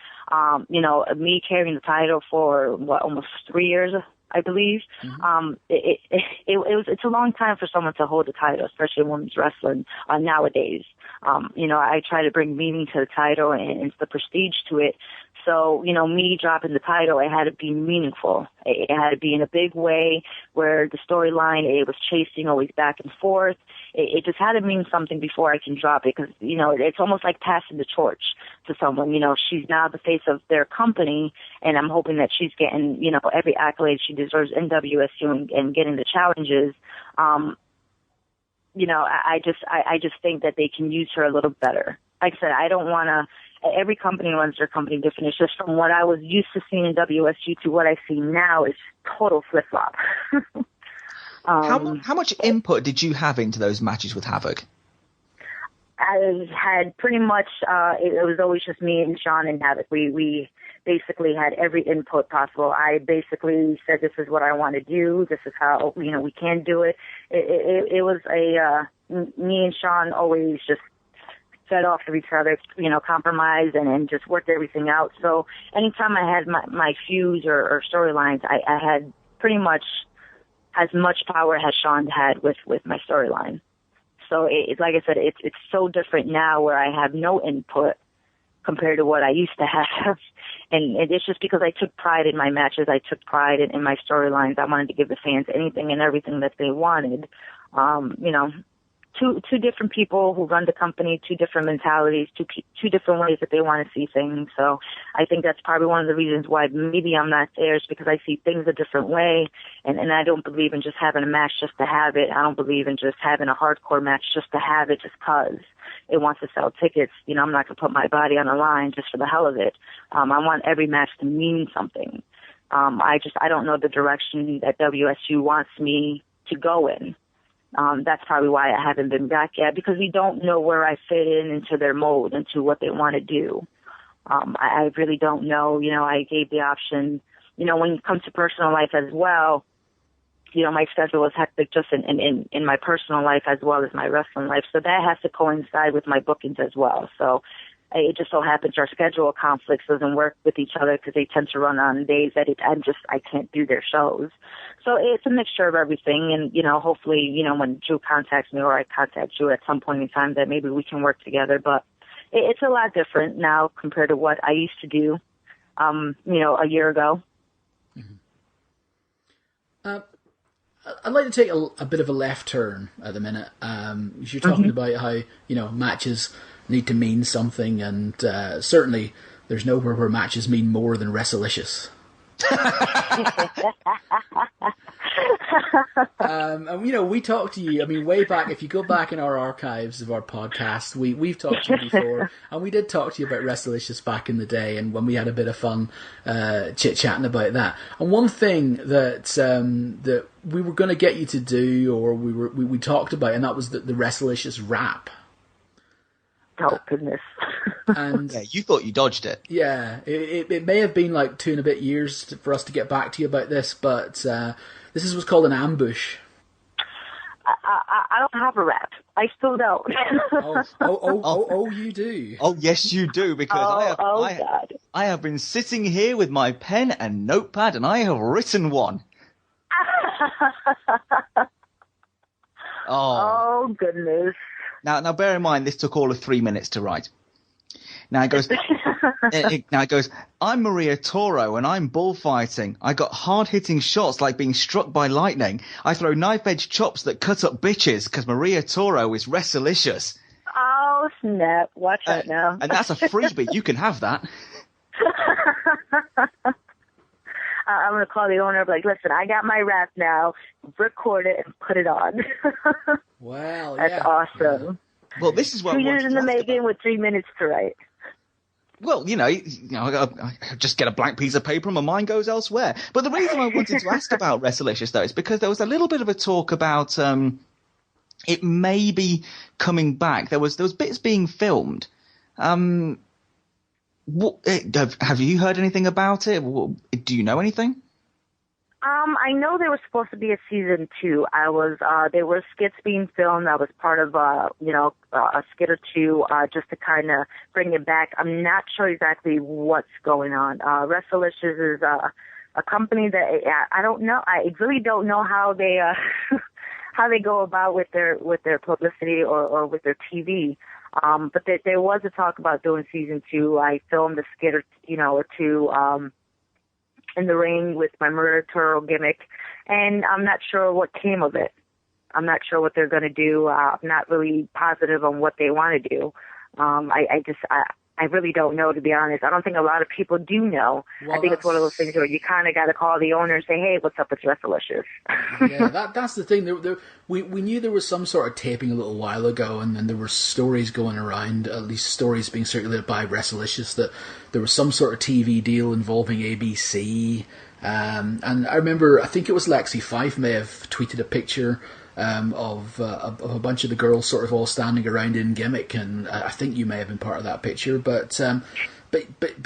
Speaker 3: Me carrying the title for, almost 3 years, I believe. Mm-hmm. It's a long time for someone to hold the title, especially in women's wrestling nowadays. I try to bring meaning to the title and the prestige to it. So, me dropping the title, it had to be meaningful. It had to be in a big way where the storyline, it was chasing always back and forth. It just had to mean something before I can drop it because, it's almost like passing the torch to someone. She's now the face of their company, and I'm hoping that she's getting, every accolade she deserves in WSU and getting the challenges. I just think that they can use her a little better. Like I said, I don't want to. Every company runs their company different. It's just from what I was used to seeing in WSU to what I see now is total flip-flop.
Speaker 2: How much input did you have into those matches with Havok?
Speaker 3: I had pretty much, it was always just me and Sean and Havok. We basically had every input possible. I basically said, this is what I want to do. This is how, we can do it. It was me and Sean always just fed off of each other, compromise and just worked everything out. So anytime I had my feuds or storylines, I had pretty much as much power as Sean had with my storyline. So it's like I said, it's so different now where I have no input compared to what I used to have. And it's just because I took pride in my matches. I took pride in my storylines. I wanted to give the fans anything and everything that they wanted. Two different people who run the company, two different mentalities, two different ways that they want to see things. So I think that's probably one of the reasons why maybe I'm not there, is because I see things a different way, and I don't believe in just having a match just to have it. I don't believe in just having a hardcore match just to have it, just 'cause it wants to sell tickets. I'm not going to put my body on the line just for the hell of it. I want every match to mean something. I don't know the direction that WSU wants me to go in. That's probably why I haven't been back yet, because we don't know where I fit into their mold, into what they want to do. I really don't know. I gave the option, when it comes to personal life as well, my schedule is hectic just in my personal life as well as my wrestling life. So that has to coincide with my bookings as well. So it just so happens our schedule conflicts doesn't work with each other because they tend to run on days that I can't do their shows. So it's a mixture of everything. And, hopefully, when Drew contacts me or I contact Drew at some point in time, that maybe we can work together. But it's a lot different now compared to what I used to do, a year ago.
Speaker 1: Mm-hmm. I'd like to take a bit of a left turn at the minute. You're talking about how, matches need to mean something, and certainly there's nowhere where matches mean more than Wrestlicious. And we talked to you, way back, if you go back in our archives of our podcast, we've talked to you before, and we did talk to you about Wrestlicious back in the day, and when we had a bit of fun chit-chatting about that. And one thing that we were going to get you to do, or we talked about, and that was the Wrestlicious Rap.
Speaker 3: Oh, goodness.
Speaker 1: And
Speaker 2: yeah, you thought you dodged it.
Speaker 1: Yeah, it may have been like 2 and a bit years for us to get back to you about this, but this is what's called an ambush.
Speaker 3: I don't have a rap. I still don't.
Speaker 1: Oh, you do.
Speaker 2: Oh, yes, you do, because
Speaker 3: God.
Speaker 2: I have been sitting here with my pen and notepad, and I have written one.
Speaker 3: Oh, goodness.
Speaker 2: Now, bear in mind, this took all of 3 minutes to write. Now it goes, I'm Maria Toro and I'm bullfighting. I got hard-hitting shots like being struck by lightning. I throw knife-edge chops that cut up bitches because Maria Toro is Wrestlicious.
Speaker 3: Oh, snap. Watch that now.
Speaker 2: And that's a freebie. You can have that.
Speaker 3: I'm going to call the owner, like, listen, I got my rap now. Record it and put it on.
Speaker 1: Wow,
Speaker 3: that's awesome.
Speaker 1: Yeah.
Speaker 2: Well, this is what
Speaker 3: 2 years in the making with 3 minutes to write.
Speaker 2: Well, I just get a blank piece of paper and my mind goes elsewhere. But the reason I wanted to ask about Wrestlicious, though, is because there was a little bit of a talk about it may be coming back. There was bits being filmed. Have you heard anything about it? Do you know anything?
Speaker 3: I know there was supposed to be a season 2. There were skits being filmed. I was part of, a skit or two, just to kind of bring it back. I'm not sure exactly what's going on. Wrestlicious is, a company that I don't know. I really don't know how they, how they go about with their publicity or with their TV. But there was a talk about doing season 2. I filmed a skit or two, in the ring with my Maria Toro gimmick, and I'm not sure what came of it. I'm not sure what they're going to do. I'm not really positive on what they want to do. I really don't know, to be honest. I don't think a lot of people do know. Well, I think it's one of those things where you kind of got to call the owner and say, hey, what's up with Wrestlicious?
Speaker 1: Yeah, that's the thing. We knew there was some sort of taping a little while ago, and then there were stories going around, at least stories being circulated by Wrestlicious, that there was some sort of TV deal involving ABC. And I remember, I think it was Lexi Fife may have tweeted a picture of a bunch of the girls sort of all standing around in gimmick, and I think you may have been part of that picture. But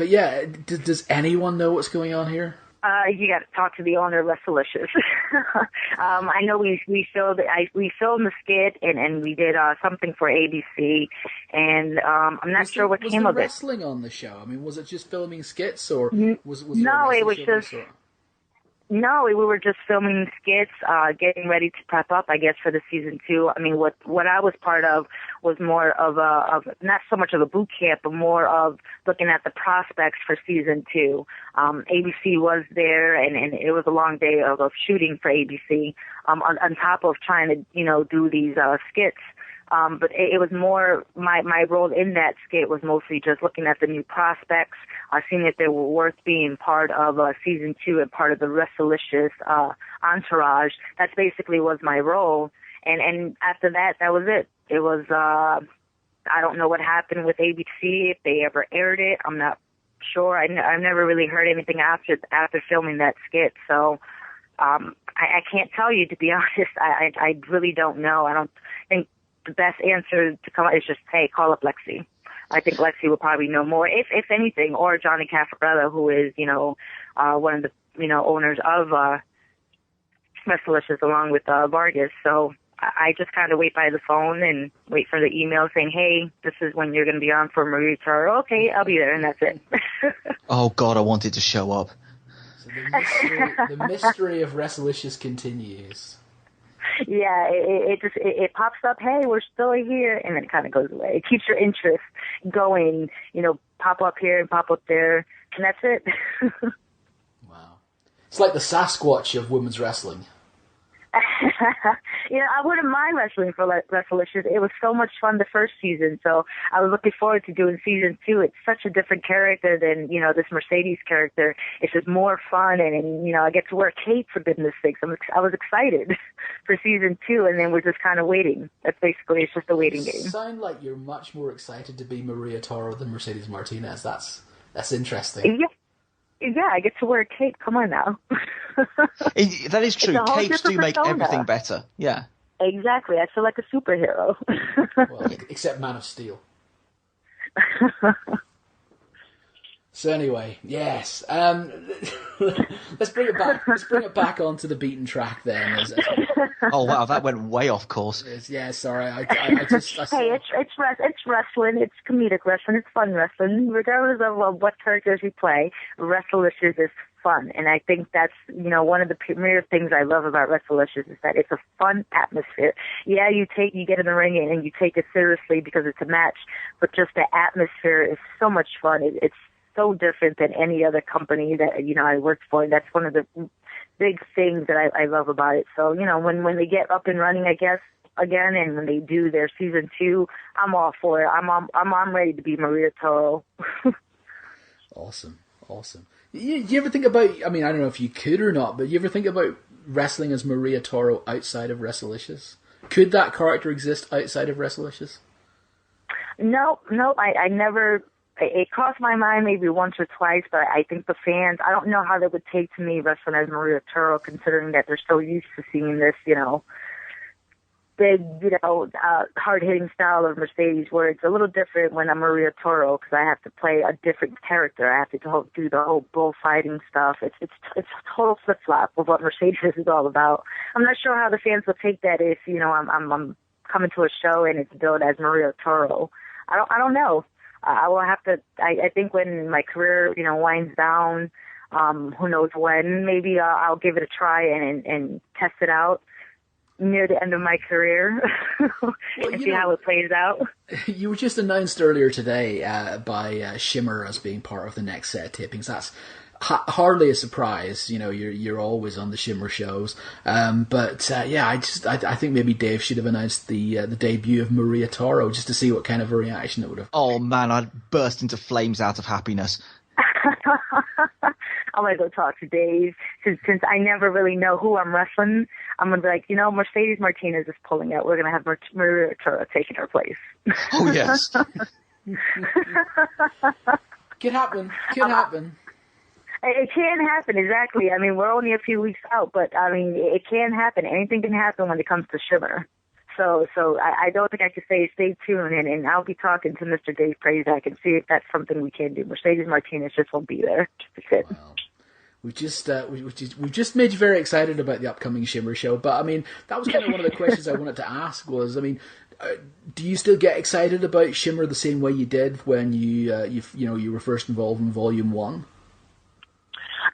Speaker 1: yeah, does anyone know what's going on here?
Speaker 3: You got to talk to the owner of Wrestlicious. I know we filmed the skit and we did something for ABC, and I'm not sure what came of it.
Speaker 1: Was there wrestling on the show? I mean, was it just filming skits, or was
Speaker 3: no? It was just. No, we were just filming skits, getting ready to prep up, I guess, for the season 2. I mean, what I was part of was more of not so much of a boot camp, but more of looking at the prospects for season 2. ABC was there, and it was a long day of shooting for ABC, on top of trying to, do these, skits. But it was more, my role in that skit was mostly just looking at the new prospects, seeing if they were worth being part of season 2 and part of the Wrestlicious entourage. That basically was my role. And after that was it. It was, I don't know what happened with ABC, if they ever aired it. I'm not sure. I've never really heard anything after filming that skit. So, I can't tell you, to be honest. I really don't know. I don't think the best answer to come is just, hey, call up Lexi. I think Lexi will probably know more, if anything, or Johnny Caffarella, who is, one of the, owners of Wrestlicious along with Vargas. So I just kind of wait by the phone and wait for the email saying, hey, this is when you're going to be on for Maria Toro. Okay, I'll be there, and that's it.
Speaker 2: Oh, God, I wanted to show up.
Speaker 1: So the mystery of Wrestlicious continues.
Speaker 3: Yeah, it pops up, hey, we're still here, and then it kind of goes away. It keeps your interest going, pop up here and pop up there, and that's it.
Speaker 1: Wow. It's like the Sasquatch of women's wrestling.
Speaker 3: I wouldn't mind wrestling for Wrestlicious. It was so much fun the first season, so I was looking forward to doing season 2. It's such a different character than, this Mercedes character. It's just more fun, and I get to wear cape for goodness sakes. I was excited for season 2, and then we're just kind of waiting. That's basically, it's just a waiting game.
Speaker 1: You sound like you're much more excited to be Maria Toro than Mercedes Martinez. That's interesting.
Speaker 3: Yeah, I get to wear a cape. Come on now.
Speaker 2: That is true. Capes do make everything better. Yeah.
Speaker 3: Exactly. I feel like a superhero.
Speaker 1: Well, except Man of Steel. So anyway, yes. Let's bring it back. Let's bring it back onto the beaten track then.
Speaker 2: Oh wow, that went way off course.
Speaker 1: Yeah, sorry. Hey,
Speaker 3: it's wrestling. It's comedic wrestling. It's fun wrestling. Regardless of what characters you play, Wrestlicious is fun, and I think that's one of the premier things I love about Wrestlicious is that it's a fun atmosphere. Yeah, you get in the ring and you take it seriously because it's a match, but just the atmosphere is so much fun. It's so different than any other company that I worked for. And that's one of the big things that I love about it. So when they get up and running, I guess again, and when they do their season 2, I'm all for it. I'm ready to be Maria Toro.
Speaker 1: Awesome. You ever think about? I mean, I don't know if you could or not, but you ever think about wrestling as Maria Toro outside of Wrestlicious? Could that character exist outside of Wrestlicious?
Speaker 3: No, I never. It crossed my mind maybe once or twice, but I think the fans, I don't know how they would take to me wrestling as Maria Toro, considering that they're so used to seeing this, big, hard-hitting style of Mercedes, where it's a little different when I'm Maria Toro, because I have to play a different character. I have to do the whole bullfighting stuff. It's a total flip-flop of what Mercedes is all about. I'm not sure how the fans will take that if, I'm coming to a show and it's billed as Maria Toro. I don't know. I will have to, I think when my career, winds down, who knows when, maybe I'll give it a try and test it out near the end of my career and see how it plays out.
Speaker 1: You were just announced earlier today by Shimmer as being part of the next set of tapings. That's hardly a surprise. You're always on the Shimmer shows. But I think maybe Dave should have announced the debut of Maria Toro just to see what kind of a reaction it would have.
Speaker 2: Oh man, I'd burst into flames out of happiness.
Speaker 3: I'm going to go talk to Dave. Since I never really know who I'm wrestling, I'm going to be like, Mercedes Martinez is pulling out. We're going to have Maria Toro taking her place.
Speaker 2: Oh, yes.
Speaker 1: Could happen.
Speaker 3: It can happen, exactly. I mean, we're only a few weeks out, but, it can happen. Anything can happen when it comes to Shimmer. So I don't think I could say stay tuned, and I'll be talking to Mr. Dave Prazak and see if that's something we can do. Mercedes Martinez just won't be there.
Speaker 1: Well, we've just made you very excited about the upcoming Shimmer show. But that was kind of one of the questions I wanted to ask. Was do you still get excited about Shimmer the same way you did when you were first involved in Volume 1?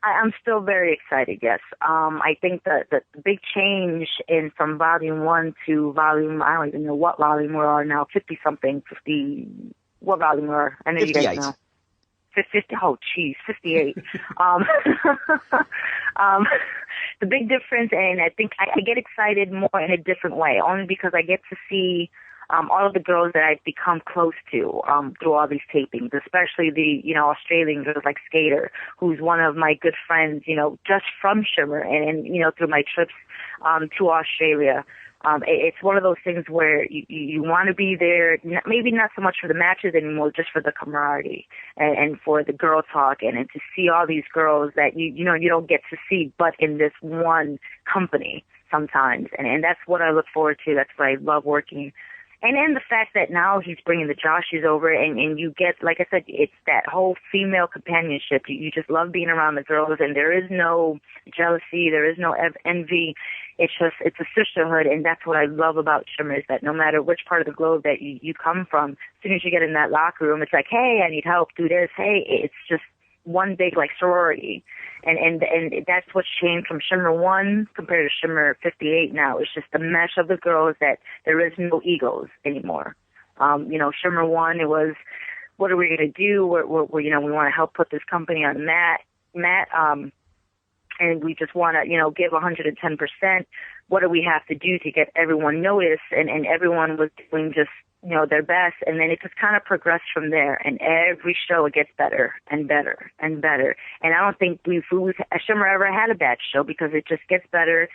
Speaker 3: I'm still very excited, yes. I think that the big change from Volume 1 to Volume, I don't even know what volume we are now, 50-something, what volume we are? I know
Speaker 2: 58.
Speaker 3: You guys know. 50, oh, geez, 58. The big difference, and I think I get excited more in a different way, only because I get to see all of the girls that I've become close to through all these tapings, especially the Australian girls like Skater, who's one of my good friends, just from Shimmer, and through my trips to Australia. It's one of those things where you want to be there, maybe not so much for the matches anymore, just for the camaraderie and for the girl talk and to see all these girls that you don't get to see but in this one company sometimes. And that's what I look forward to. That's what I love working. And then the fact that now he's bringing the Joshies over and you get, like I said, it's that whole female companionship. You just love being around the girls, and there is no jealousy, there is no envy. It's a sisterhood, and that's what I love about Shimmer, is that no matter which part of the globe that you come from, as soon as you get in that locker room, it's like, hey, I need help, do this, hey, it's just one big sorority. And that's what's changed from Shimmer 1 compared to Shimmer 58 now. It's just the mesh of the girls that there is no egos anymore. Shimmer 1, it was, what are we going to do? We want to help put this company on the mat, and we just want to, give 110%. What do we have to do to get everyone noticed? And everyone was doing just, their best, and then it just kind of progressed from there, and every show it gets better and better and better. And I don't think Shimmer ever had a bad show, because it just gets better.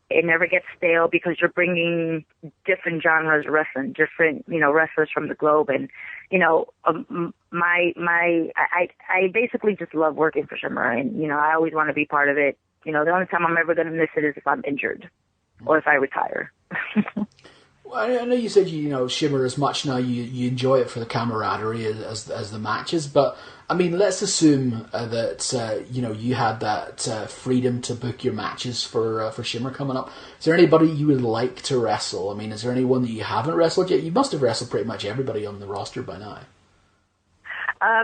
Speaker 3: It never gets stale, because you're bringing different genres of wrestling, different, wrestlers from the globe. And, I basically just love working for Shimmer, and, I always want to be part of it. The only time I'm ever going to miss it is if I'm injured or if I retire.
Speaker 1: Well, I know you said Shimmer as much now. You enjoy it for the camaraderie as the matches, but let's assume that you had that freedom to book your matches for Shimmer coming up. Is there anybody you would like to wrestle? Is there anyone that you haven't wrestled yet? You must have wrestled pretty much everybody on the roster by now.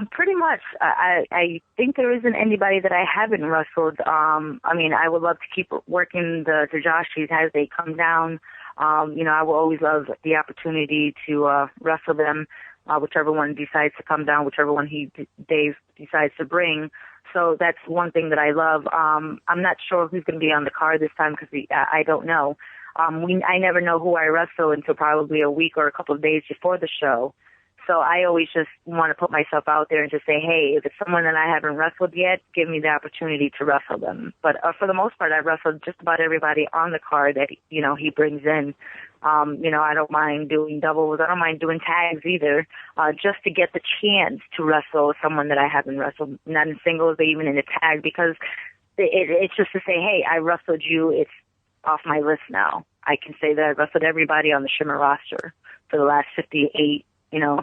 Speaker 3: Pretty much. I think there isn't anybody that I haven't wrestled. I would love to keep working the Joshies as they come down. I will always love the opportunity to wrestle them, whichever one decides to come down, whichever one Dave decides to bring. So that's one thing that I love. I'm not sure who's going to be on the card this time, because I don't know. I never know who I wrestle until probably a week or a couple of days before the show. So I always just want to put myself out there and just say, hey, if it's someone that I haven't wrestled yet, give me the opportunity to wrestle them. But for the most part, I've wrestled just about everybody on the card that, he brings in. I don't mind doing doubles. I don't mind doing tags either, just to get the chance to wrestle someone that I haven't wrestled, not in singles, but even in a tag, because it's just to say, hey, I wrestled you. It's off my list now. I can say that I wrestled everybody on the Shimmer roster for the last 58,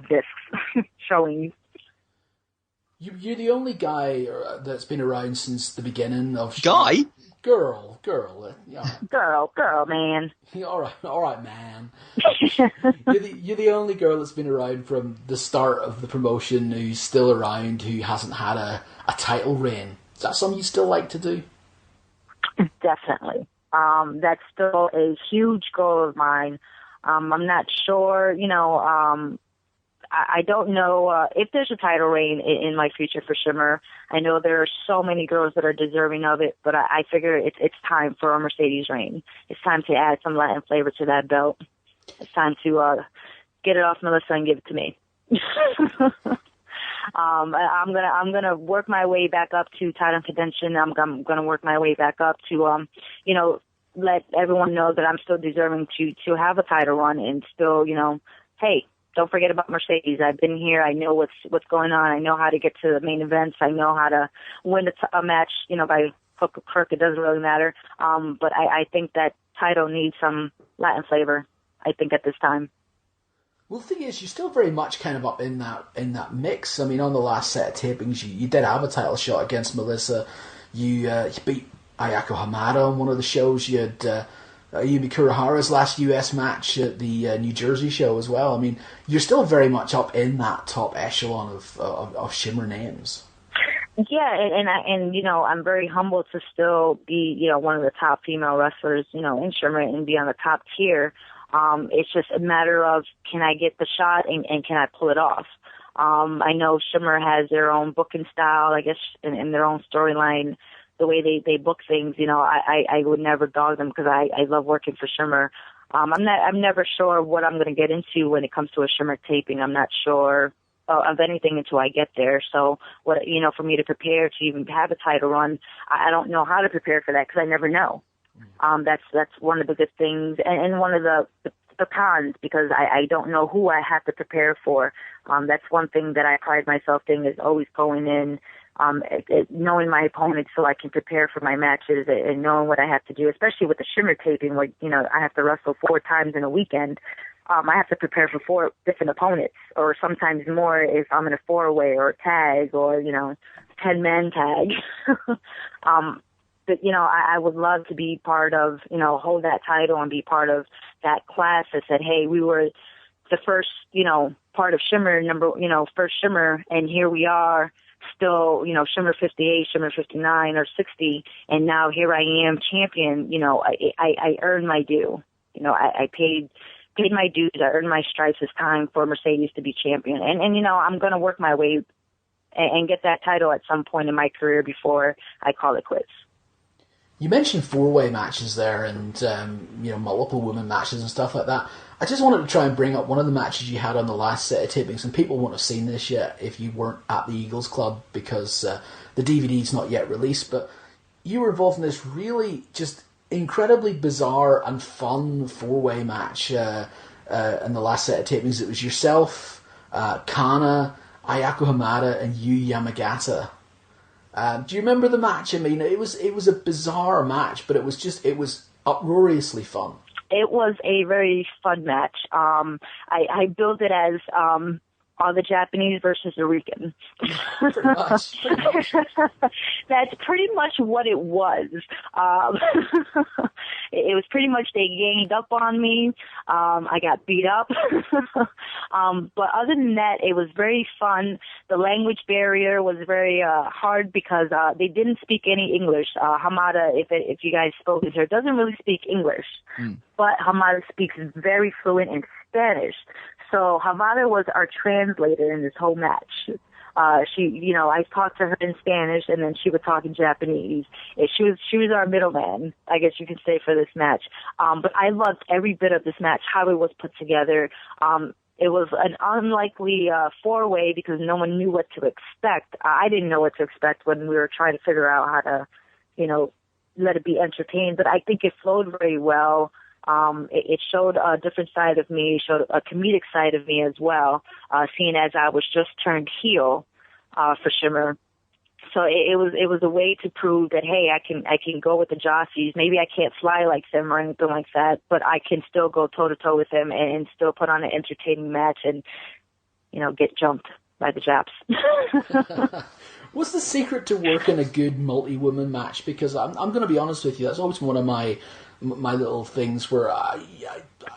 Speaker 3: discs showing.
Speaker 1: You're the only guy that's been around since the beginning of...
Speaker 2: Guy?
Speaker 1: Girl. Yeah.
Speaker 3: Girl, man.
Speaker 1: All right, man. You're the only girl that's been around from the start of the promotion who's still around, who hasn't had a title reign. Is that something you still like to do?
Speaker 3: Definitely. That's still a huge goal of mine. I'm not sure, I don't know if there's a title reign in my future for Shimmer. I know there are so many girls that are deserving of it, but I figure it's time for a Mercedes reign. It's time to add some Latin flavor to that belt. It's time to get it off Melissa and give it to me. I'm gonna work my way back up to title contention. I'm gonna work my way back up to let everyone know that I'm still deserving to have a title run, and still, hey, don't forget about Mercedes. I've been here. I know what's going on. I know how to get to the main events. I know how to win a match, by hook or crook. It doesn't really matter. But I think that title needs some Latin flavor, I think, at this time.
Speaker 1: Well, the thing is, you're still very much kind of up in that mix. I mean, on the last set of tapings, you did have a title shot against Melissa. You beat Ayako Hamada on one of the shows. You had Yumi Kurihara's last US match at the New Jersey show as well. I mean, you're still very much up in that top echelon of Shimmer names.
Speaker 3: Yeah, and I'm very humbled to still be, one of the top female wrestlers, in Shimmer, and be on the top tier. It's just a matter of, can I get the shot and can I pull it off? I know Shimmer has their own booking style, I guess, and their own storyline. The way they book things, I would never dog them, because I love working for Shimmer. I'm never sure what I'm going to get into when it comes to a Shimmer taping. I'm not sure of anything until I get there. So what, for me to prepare to even have a title run, I don't know how to prepare for that, because I never know. That's one of the good things, and one of the cons, because I don't know who I have to prepare for. That's one thing that I pride myself in, is always going in, knowing my opponents so I can prepare for my matches, and knowing what I have to do, especially with the Shimmer taping, where, I have to wrestle 4 times in a weekend. I have to prepare for 4 different opponents, or sometimes more if I'm in a 4-way or a tag, or, 10-man tag. But, I would love to be part of, hold that title and be part of that class that said, hey, we were the first, part of Shimmer, first Shimmer, and here we are still, Shimmer 58, Shimmer 59, or 60, and now here I am, champion. I earned my due. I paid my dues. I earned my stripes. It's time for Mercedes to be champion. And I'm going to work my way and get that title at some point in my career before I call it quits.
Speaker 1: You mentioned 4-way matches there, and multiple women matches and stuff like that. I just wanted to try and bring up one of the matches you had on the last set of tapings, and people won't have seen this yet if you weren't at the Eagles Club, because the DVD's not yet released. But you were involved in this really just incredibly bizarre and fun 4-way match in the last set of tapings. It was yourself, Kana, Ayako Hamada, and Yu Yamagata. Do you remember the match? I mean, it was a bizarre match, but it was uproariously fun.
Speaker 3: It was a very fun match. I built it as all the Japanese versus the Rican.
Speaker 1: Pretty much.
Speaker 3: That's pretty much what it was. It was pretty much they ganged up on me. I got beat up. But other than that, it was very fun. The language barrier was very hard, because they didn't speak any English. Hamada, if you guys spoke to her, doesn't really speak English. But Hamada speaks very fluent in Spanish. So Hamada was our translator in this whole match. I talked to her in Spanish, and then she would talk in Japanese. She was our middleman, I guess you could say, for this match. But I loved every bit of this match, how it was put together. It was an unlikely 4-way, because no one knew what to expect. I didn't know what to expect when we were trying to figure out how to, let it be entertained. But I think it flowed very well. It showed a different side of me, showed a comedic side of me as well, seeing as I was just turned heel for Shimmer. So it was a way to prove that, hey, I can go with the Jossies. Maybe I can't fly like them or anything like that, but I can still go toe to toe with them and still put on an entertaining match and, you know, get jumped by the Japs.
Speaker 1: What's the secret to working a good multi-woman match? Because I'm going to be honest with you, that's always one of my little things where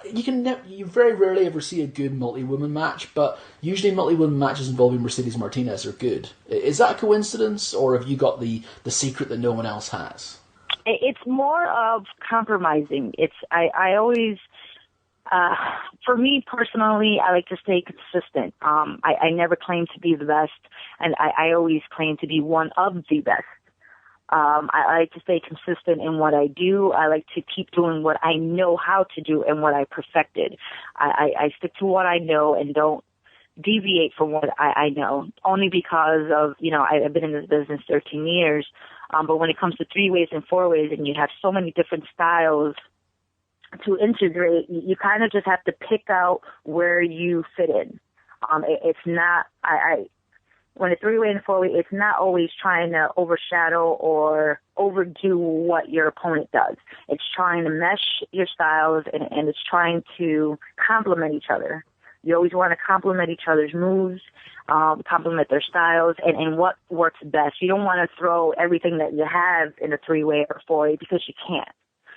Speaker 1: you very rarely ever see a good multi-woman match, but usually multi-woman matches involving Mercedes Martinez are good. Is that a coincidence, or have you got the secret that no one else has?
Speaker 3: It's more of compromising. I always, for me personally, I like to stay consistent. I never claim to be the best, and I always claim to be one of the best. I like to stay consistent in what I do. I like to keep doing what I know how to do and what I perfected. I stick to what I know and don't deviate from what I know, only because of, you know, I've been in this business 13 years. But when it comes to 3-ways and 4-ways and you have so many different styles to integrate, you kind of just have to pick out where you fit in. It's not, when a 3-way and 4-way, it's not always trying to overshadow or overdo what your opponent does. It's trying to mesh your styles and it's trying to complement each other. You always want to complement each other's moves, complement their styles, and what works best. You don't want to throw everything that you have in a 3-way or 4-way because you can't.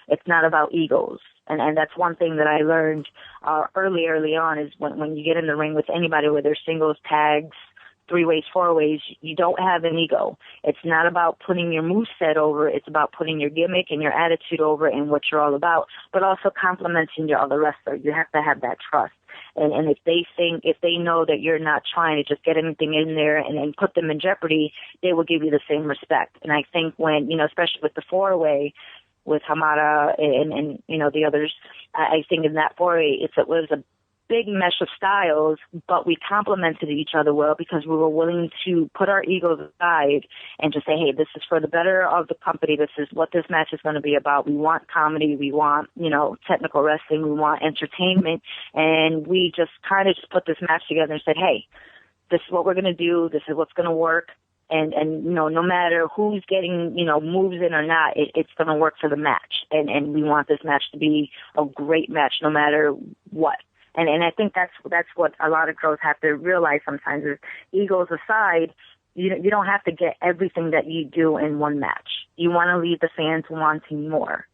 Speaker 3: It's not about egos. And that's one thing that I learned early on is when you get in the ring with anybody, whether singles, tags, 3-ways, 4-ways, you don't have an ego. It's not about putting your moveset over. It's about putting your gimmick and your attitude over and what you're all about, but also complimenting your other wrestler. You have to have that trust. And if they know that you're not trying to just get anything in there and put them in jeopardy, they will give you the same respect. And I think when, you know, especially with the 4-way, with Hamada and you know, the others, I think in that 4-way, it was a big mesh of styles, but we complemented each other well because we were willing to put our egos aside and just say, hey, this is for the better of the company. This is what this match is going to be about. We want comedy. We want, you know, technical wrestling. We want entertainment. And we just kind of just put this match together and said, hey, this is what we're going to do. This is what's going to work. And you know, no matter who's getting, you know, moves in or not, it's going to work for the match. And we want this match to be a great match no matter what. And I think that's what a lot of girls have to realize sometimes is, egos aside, you don't have to get everything that you do in one match. You want to leave the fans wanting more.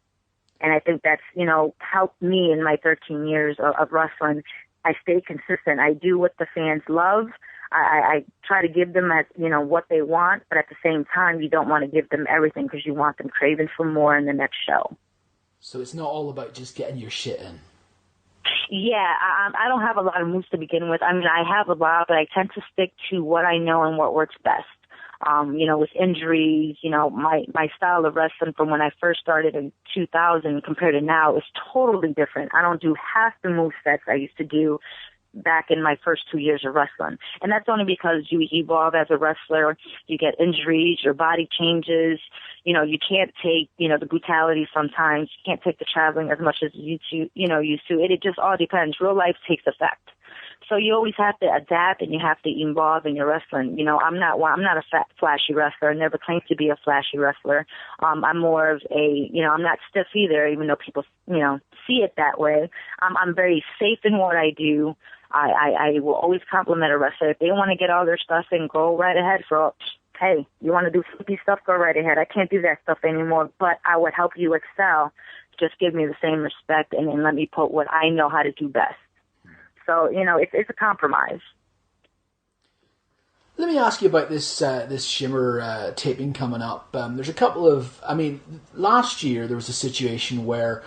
Speaker 3: And I think that's, you know, helped me in my 13 years of wrestling. I stay consistent. I do what the fans love. I try to give them, you know, what they want, but at the same time, you don't want to give them everything because you want them craving for more in the next show.
Speaker 1: So it's not all about just getting your shit in.
Speaker 3: Yeah, I don't have a lot of moves to begin with. I mean, I have a lot, but I tend to stick to what I know and what works best. You know, with injuries, you know, my style of wrestling from when I first started in 2000 compared to now is totally different. I don't do half the movesets I used to do back in my first 2 years of wrestling. And that's only because you evolve as a wrestler, you get injuries, your body changes, you know, you can't take, you know, the brutality sometimes, you can't take the traveling as much as you used to. It just all depends. Real life takes effect. So you always have to adapt and you have to evolve in your wrestling. You know, I'm not a flashy wrestler. I never claimed to be a flashy wrestler. I'm more of a, you know, I'm not stiff either, even though people, you know, see it that way. I'm very safe in what I do. I will always compliment a wrestler. If they want to get all their stuff in, go right ahead. Hey, you want to do flippy stuff, go right ahead. I can't do that stuff anymore, but I would help you excel. Just give me the same respect and let me put what I know how to do best. So, you know, it's a compromise.
Speaker 1: Let me ask you about this Shimmer taping coming up. There's a couple of, I mean, last year there was a situation where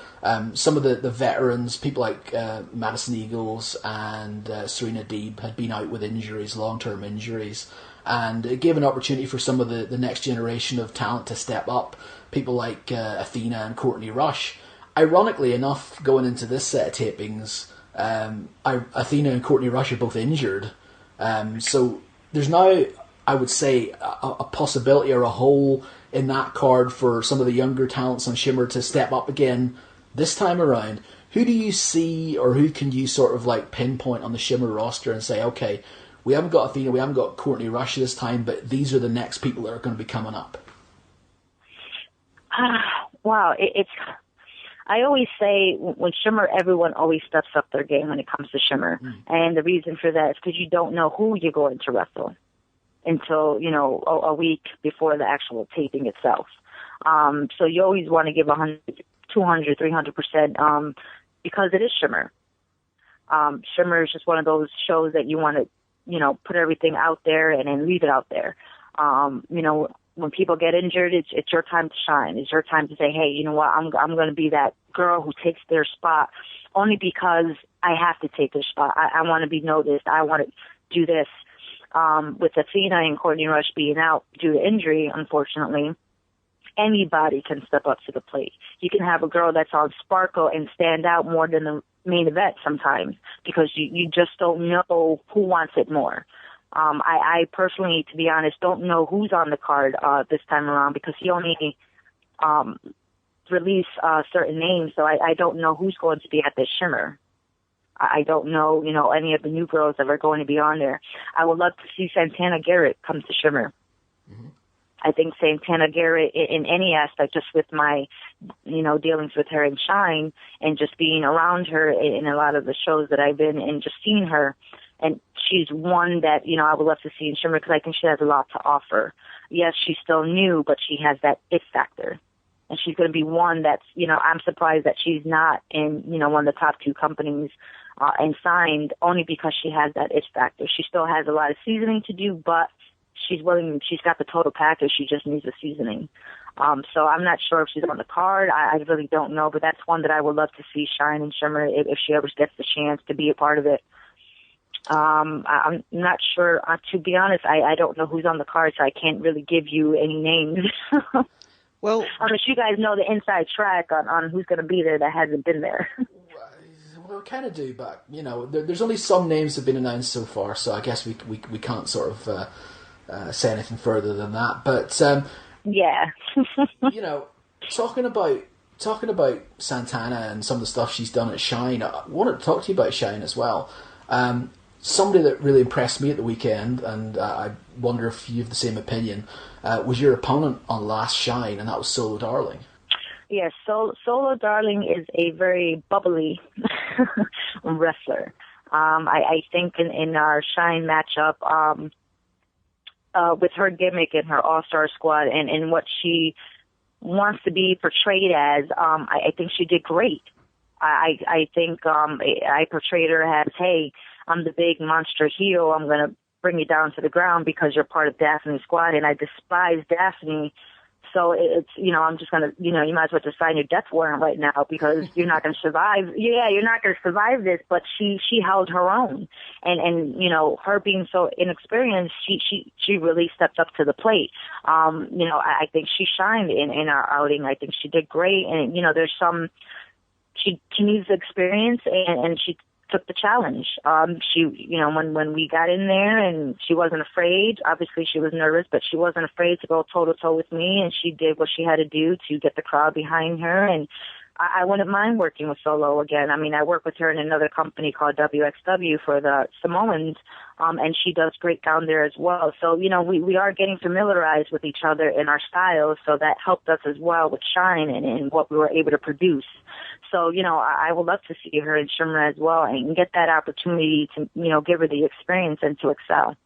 Speaker 1: some of the veterans, people like Madison Eagles and Serena Deeb had been out with injuries, long-term injuries, and it gave an opportunity for some of the next generation of talent to step up, people like Athena and Courtney Rush. Ironically enough, going into this set of tapings, Athena and Courtney Rush are both injured, so there's now, I would say, a possibility or a hole in that card for some of the younger talents on Shimmer to step up again this time around. Who do you see, or who can you sort of like pinpoint on the Shimmer roster and say, okay, we haven't got Athena, we haven't got Courtney Rush this time, but these are the next people that are going to be coming up?
Speaker 3: Wow, it's. I always say when Shimmer, everyone always steps up their game when it comes to Shimmer, and the reason for that is because you don't know who you're going to wrestle until a week before the actual taping itself. So you always want to give 100, 200, 300%, because it is Shimmer. Shimmer is just one of those shows that you want to, put everything out there and then leave it out there. When people get injured, it's your time to shine. It's your time to say, hey, you know what, I'm going to be that girl who takes their spot only because I have to take their spot. I want to be noticed. I want to do this. With Athena and Courtney Rush being out due to injury, unfortunately, anybody can step up to the plate. You can have a girl that's on Sparkle and stand out more than the main event sometimes because you just don't know who wants it more. I personally, to be honest, don't know who's on the card this time around because he only released certain names, so I don't know who's going to be at this Shimmer. I don't know, any of the new girls that are going to be on there. I would love to see Santana Garrett come to Shimmer. Mm-hmm. I think Santana Garrett, in any aspect, just with my, dealings with her in Shine and just being around her in a lot of the shows that I've been and just seeing her, and she's one that, I would love to see in Shimmer because I think she has a lot to offer. Yes, she's still new, but she has that it factor. And she's going to be one that's, I'm surprised that she's not in, one of the top two companies and signed only because she has that it factor. She still has a lot of seasoning to do, but she's got the total package. She just needs the seasoning. So I'm not sure if she's on the card. I really don't know, but that's one that I would love to see shine in Shimmer if she ever gets the chance to be a part of it. I'm not sure. To be honest, I don't know who's on the card, so I can't really give you any names.
Speaker 2: Well,
Speaker 3: unless you guys know the inside track on who's going to be there that hasn't been there.
Speaker 1: Well, we kind of do, but there's only some names that have been announced so far, so I guess we can't sort of say anything further than that. But
Speaker 3: yeah,
Speaker 1: talking about Santana and some of the stuff she's done at Shine, I wanted to talk to you about Shine as well. Somebody that really impressed me at the weekend, and I wonder if you have the same opinion, was your opponent on last Shine, and that was Solo Darling.
Speaker 3: Yes, Solo Darling is a very bubbly wrestler. I think in our Shine matchup, with her gimmick and her all-star squad and what she wants to be portrayed as, I think she did great. I think I portrayed her as, hey, I'm the big monster heel. I'm going to bring you down to the ground because you're part of Daphne's squad, and I despise Daphne. So it's, I'm just going to, you might as well just sign your death warrant right now because you're not going to survive. Yeah, you're not going to survive this, but she held her own. And her being so inexperienced, she really stepped up to the plate. I think she shined in our outing. I think she did great. And, there's she needs the experience and she took the challenge. She, when we got in there and she wasn't afraid, obviously she was nervous, but she wasn't afraid to go toe to toe with me, and she did what she had to do to get the crowd behind her. And I wouldn't mind working with Solo again. I mean, I work with her in another company called WXW for the Samoans, and she does great down there as well. So, we are getting familiarized with each other in our styles, so that helped us as well with Shine and what we were able to produce. So, I would love to see her in Shimmer as well and get that opportunity to, give her the experience and to excel.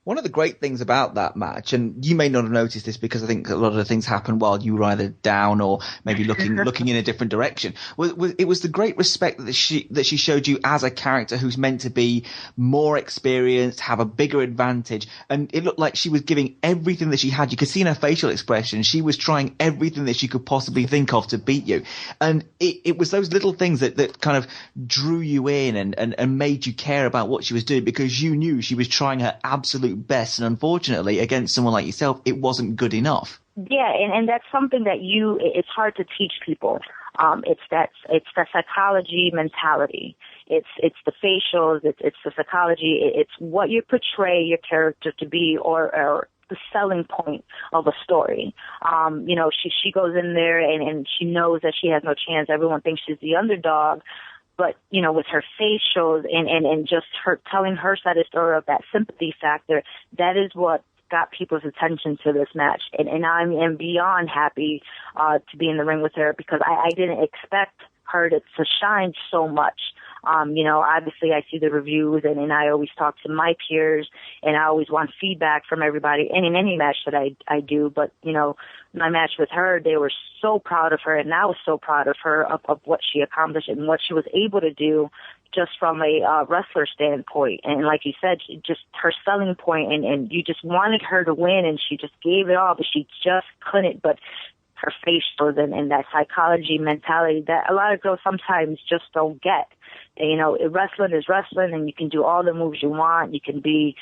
Speaker 2: One of the great things about that match, and you may not have noticed this because I think a lot of the things happened while you were either down or maybe looking in a different direction, it was the great respect that she showed you as a character who's meant to be more experienced, have a bigger advantage, and it looked like she was giving everything that she had. You could see in her facial expression, she was trying everything that she could possibly think of to beat you. And it was those little things that kind of drew you in and made you care about what she was doing because you knew she was trying her absolute best, and unfortunately against someone like yourself it wasn't good enough.
Speaker 3: Yeah, and that's something that it's hard to teach people. It's the psychology mentality. It's the facials, it's the psychology, it's what you portray your character to be or the selling point of a story. She goes in there and she knows that she has no chance. Everyone thinks she's the underdog. But, with her facials and just her telling her side of the story of that sympathy factor, that is what got people's attention to this match. And I am beyond happy to be in the ring with her, because I didn't expect her to shine so much. Obviously I see the reviews and I always talk to my peers, and I always want feedback from everybody and in any match that I do. But, my match with her, they were so proud of her, and I was so proud of her, of what she accomplished and what she was able to do just from a wrestler standpoint. And like you said, just her selling point, and you just wanted her to win, and she just gave it all, but she just couldn't. But her facials and that psychology mentality that a lot of girls sometimes just don't get. Wrestling is wrestling, and you can do all the moves you want. You can be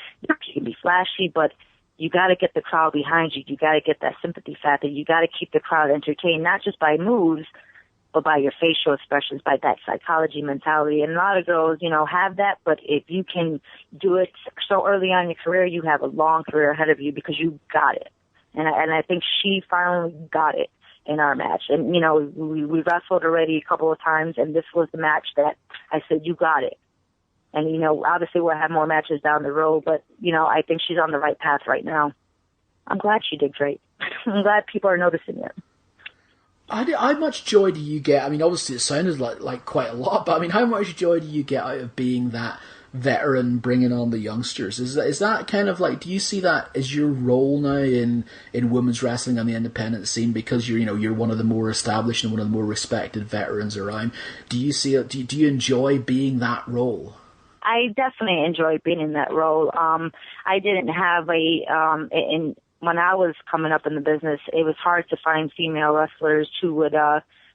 Speaker 3: flashy, but you got to get the crowd behind you. You got to get that sympathy factor. You got to keep the crowd entertained, not just by moves, but by your facial expressions, by that psychology mentality. And a lot of girls, have that, but if you can do it so early on in your career, you have a long career ahead of you because you got it. And I think she finally got it in our match. And, we wrestled already a couple of times, and this was the match that I said, you got it. And, obviously we'll have more matches down the road, but, I think she's on the right path right now. I'm glad she did great. I'm glad people are noticing it.
Speaker 1: How much joy do you get? I mean, obviously it sounded like quite a lot, but I mean, how much joy do you get out of being that veteran, bringing on the youngsters? Is that kind of like, do you see that as your role now in women's wrestling on the independent scene, because you're one of the more established and one of the more respected veterans around? Do you see it? Do you enjoy being that role?
Speaker 3: I definitely enjoy being in that role. I didn't have when I was coming up in the business, it was hard to find female wrestlers who would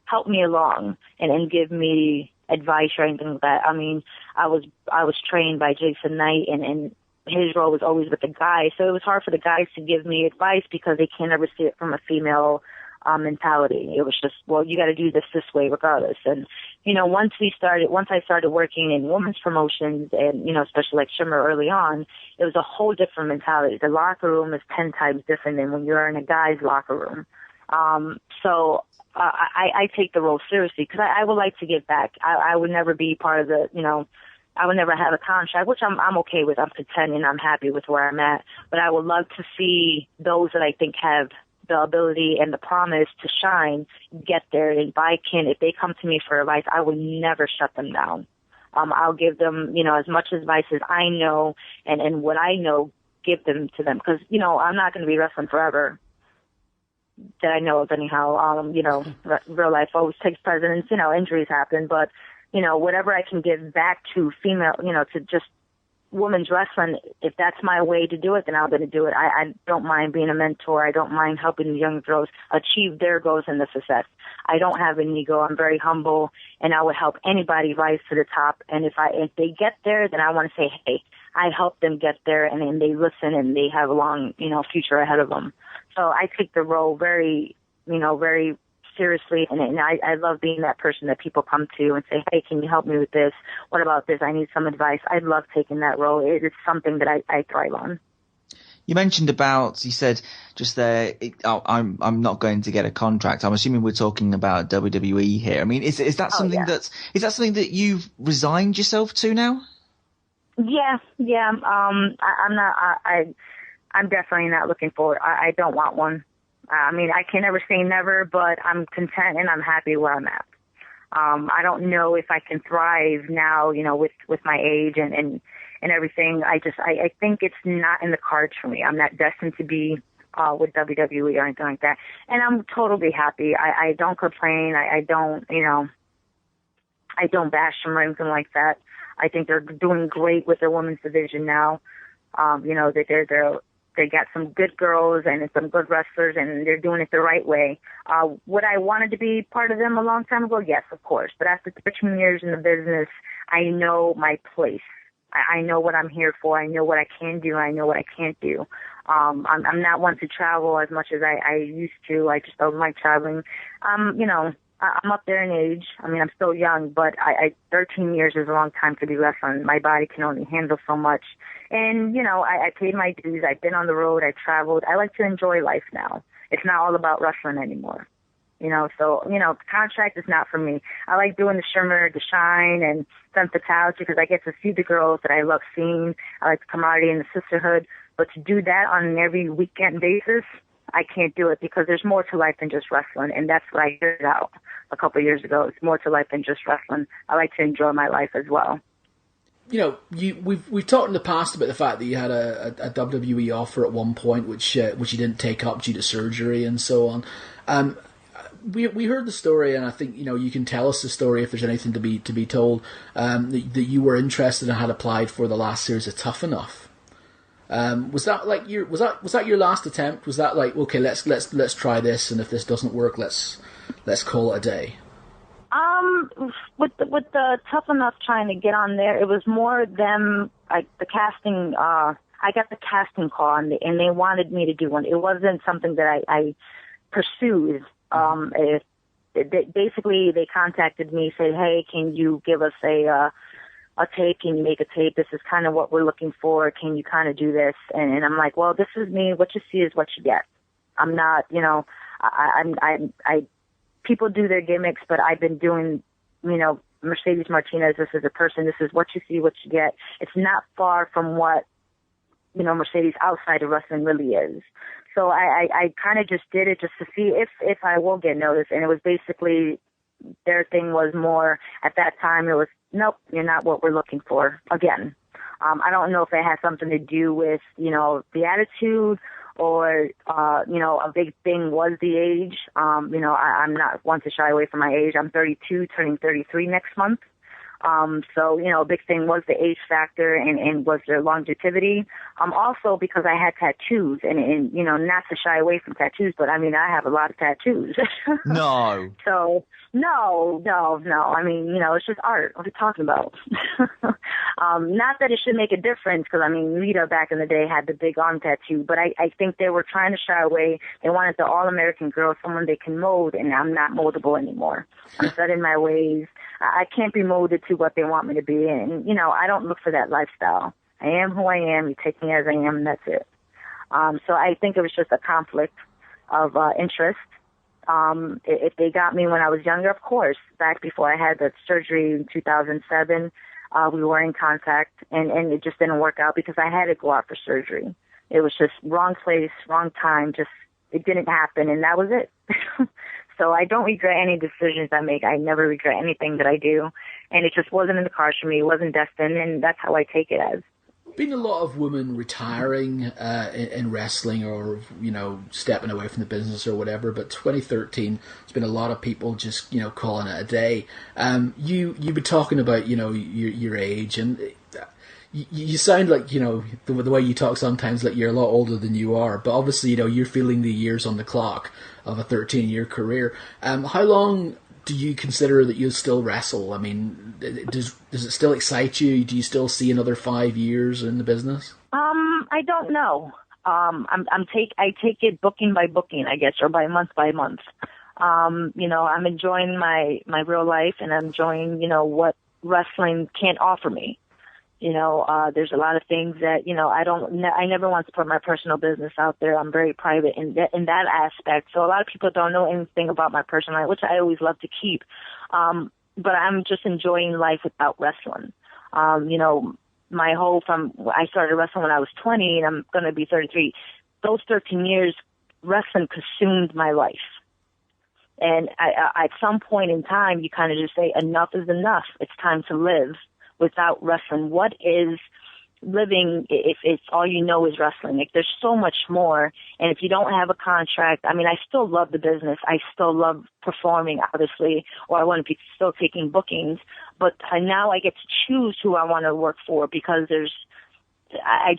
Speaker 3: help me along and give me advice or anything like that. I mean, I was trained by Jason Knight, and his role was always with the guys, so it was hard for the guys to give me advice because they can't ever see it from a female mentality. It was just, well, you got to do this way regardless. And once I started working in women's promotions, and especially like Shimmer early on, it was a whole different mentality. The locker room is 10 times different than when you're in a guy's locker room. So I take the role seriously because I would like to give back. I would never be part of the, I would never have a contract, which I'm okay with. I'm content and I'm happy with where I'm at. But I would love to see those that I think have the ability and the promise to shine get there. And if they come to me for advice, I will never shut them down. I'll give them, as much advice as I know and what I know, give them to them. Because, I'm not going to be wrestling forever. That I know of anyhow. Real life always takes precedence. Injuries happen, but whatever I can give back to female, to just women's wrestling, if that's my way to do it, then I'm going to do it. I don't mind being a mentor. I don't mind helping the young girls achieve their goals and the success. I don't have an ego. I'm very humble, and I would help anybody rise to the top. And if they get there, then I want to say, hey, I helped them get there, and then they listen and they have a long, future ahead of them. So I take the role very, very seriously, and I love being that person that people come to and say, hey, can you help me with this? What about this? I need some advice. I love taking that role. It is something that I thrive on.
Speaker 2: You mentioned you said just there, I'm not going to get a contract. I'm assuming we're talking about WWE here. I mean, is that something is that something that you've resigned yourself to now?
Speaker 3: Yeah. I'm definitely not looking forward. I don't want one. I mean, I can never say never, but I'm content and I'm happy where I'm at. I don't know if I can thrive now, with my age and everything. I think it's not in the cards for me. I'm not destined to be with WWE or anything like that. And I'm totally happy. I don't complain. I don't bash them or anything like that. I think they're doing great with their women's division now. That they got some good girls and some good wrestlers, and they're doing it the right way. Would I wanted to be part of them a long time ago? Yes, of course. But after 13 years in the business, I know my place. I know what I'm here for. I know what I can do. I know what I can't do. I'm not one to travel as much as I used to. I just don't like traveling. I'm up there in age. I mean, I'm still young, but 13 years is a long time to be wrestling. My body can only handle so much. And, I paid my dues. I've been on the road. I traveled. I like to enjoy life now. It's not all about wrestling anymore. So, contract is not for me. I like doing the Shimmer, the Shine, and Femmes Fatales because I get to see the girls that I love seeing. I like the camaraderie and the sisterhood. But to do that on an every weekend basis, I can't do it because there's more to life than just wrestling. And that's what I figured out a couple of years ago. It's more to life than just wrestling. I like to enjoy my life as well.
Speaker 1: We've talked in the past about the fact that you had a WWE offer at one point, which you didn't take up due to surgery and so on. We heard the story, and I think you can tell us the story if there's anything to be told. That you were interested and had applied for the last series of Tough Enough. Was that like your last attempt? Was that like, okay, let's try this, and if this doesn't work, let's call it a day?
Speaker 3: With the Tough Enough trying to get on there, it was more them, like the casting, I got the casting call and they wanted me to do one. It wasn't something that I pursued. Basically they contacted me, said, hey, can you give us a tape? Can you make a tape? This is kind of what we're looking for. Can you kind of do this? And I'm like, well, this is me. What you see is what you get. I'm not, people do their gimmicks, but I've been doing, Mercedes Martinez, this is a person, this is what you see, what you get. It's not far from what, Mercedes outside of wrestling really is. So I kind of just did it just to see if I will get noticed. And it was basically, their thing was more, at that time, it was, nope, you're not what we're looking for again. I don't know if it had something to do with, the attitude or, a big thing was the age. I'm not one to shy away from my age. I'm 32, turning 33 next month. So, a big thing was the age factor and was their longevity. Also because I had tattoos and, not to shy away from tattoos, but I have a lot of tattoos.
Speaker 2: No.
Speaker 3: So, no. It's just art. What are you talking about? Not that it should make a difference because, Rita back in the day had the big arm tattoo, but I think they were trying to shy away. They wanted the all-American girl, someone they can mold, and I'm not moldable anymore. I'm set in my ways. I can't be molded to what they want me to be. And, I don't look for that lifestyle. I am who I am. You take me as I am, and that's it. So I think it was just a conflict of interest. If they got me when I was younger, of course. Back before I had the surgery in 2007, we were in contact, and it just didn't work out because I had to go out for surgery. It was just wrong place, wrong time. Just it didn't happen, and that was it. So I don't regret any decisions I make. I never regret anything that I do. And it just wasn't in the cards for me. It wasn't destined, and that's how I take it as.
Speaker 1: Been a lot of women retiring in wrestling or, stepping away from the business or whatever, but 2013, there's been a lot of people just, calling it a day. You've been talking about, your age, and you sound like, the way you talk sometimes like you're a lot older than you are, but obviously, you're feeling the years on the clock of a 13-year career. How long do you consider that you'll still wrestle? Does it still excite you? Do you still see another 5 years in the business?
Speaker 3: I don't know. I take it booking by booking, I guess, or by month. I'm enjoying my real life, and I'm enjoying, what wrestling can't offer me. There's a lot of things that, I never want to put my personal business out there. I'm very private in that aspect. So a lot of people don't know anything about my personal life, which I always love to keep. But I'm just enjoying life without wrestling. I started wrestling when I was 20 and I'm going to be 33. Those 13 years, wrestling consumed my life. And at some point in time, you kind of just say, enough is enough. It's time to live without wrestling. What is living if it's all you know is wrestling? Like, there's so much more. And if you don't have a contract, I still love the business. I still love performing, obviously, or I want to be still taking bookings. But now I get to choose who I want to work for because I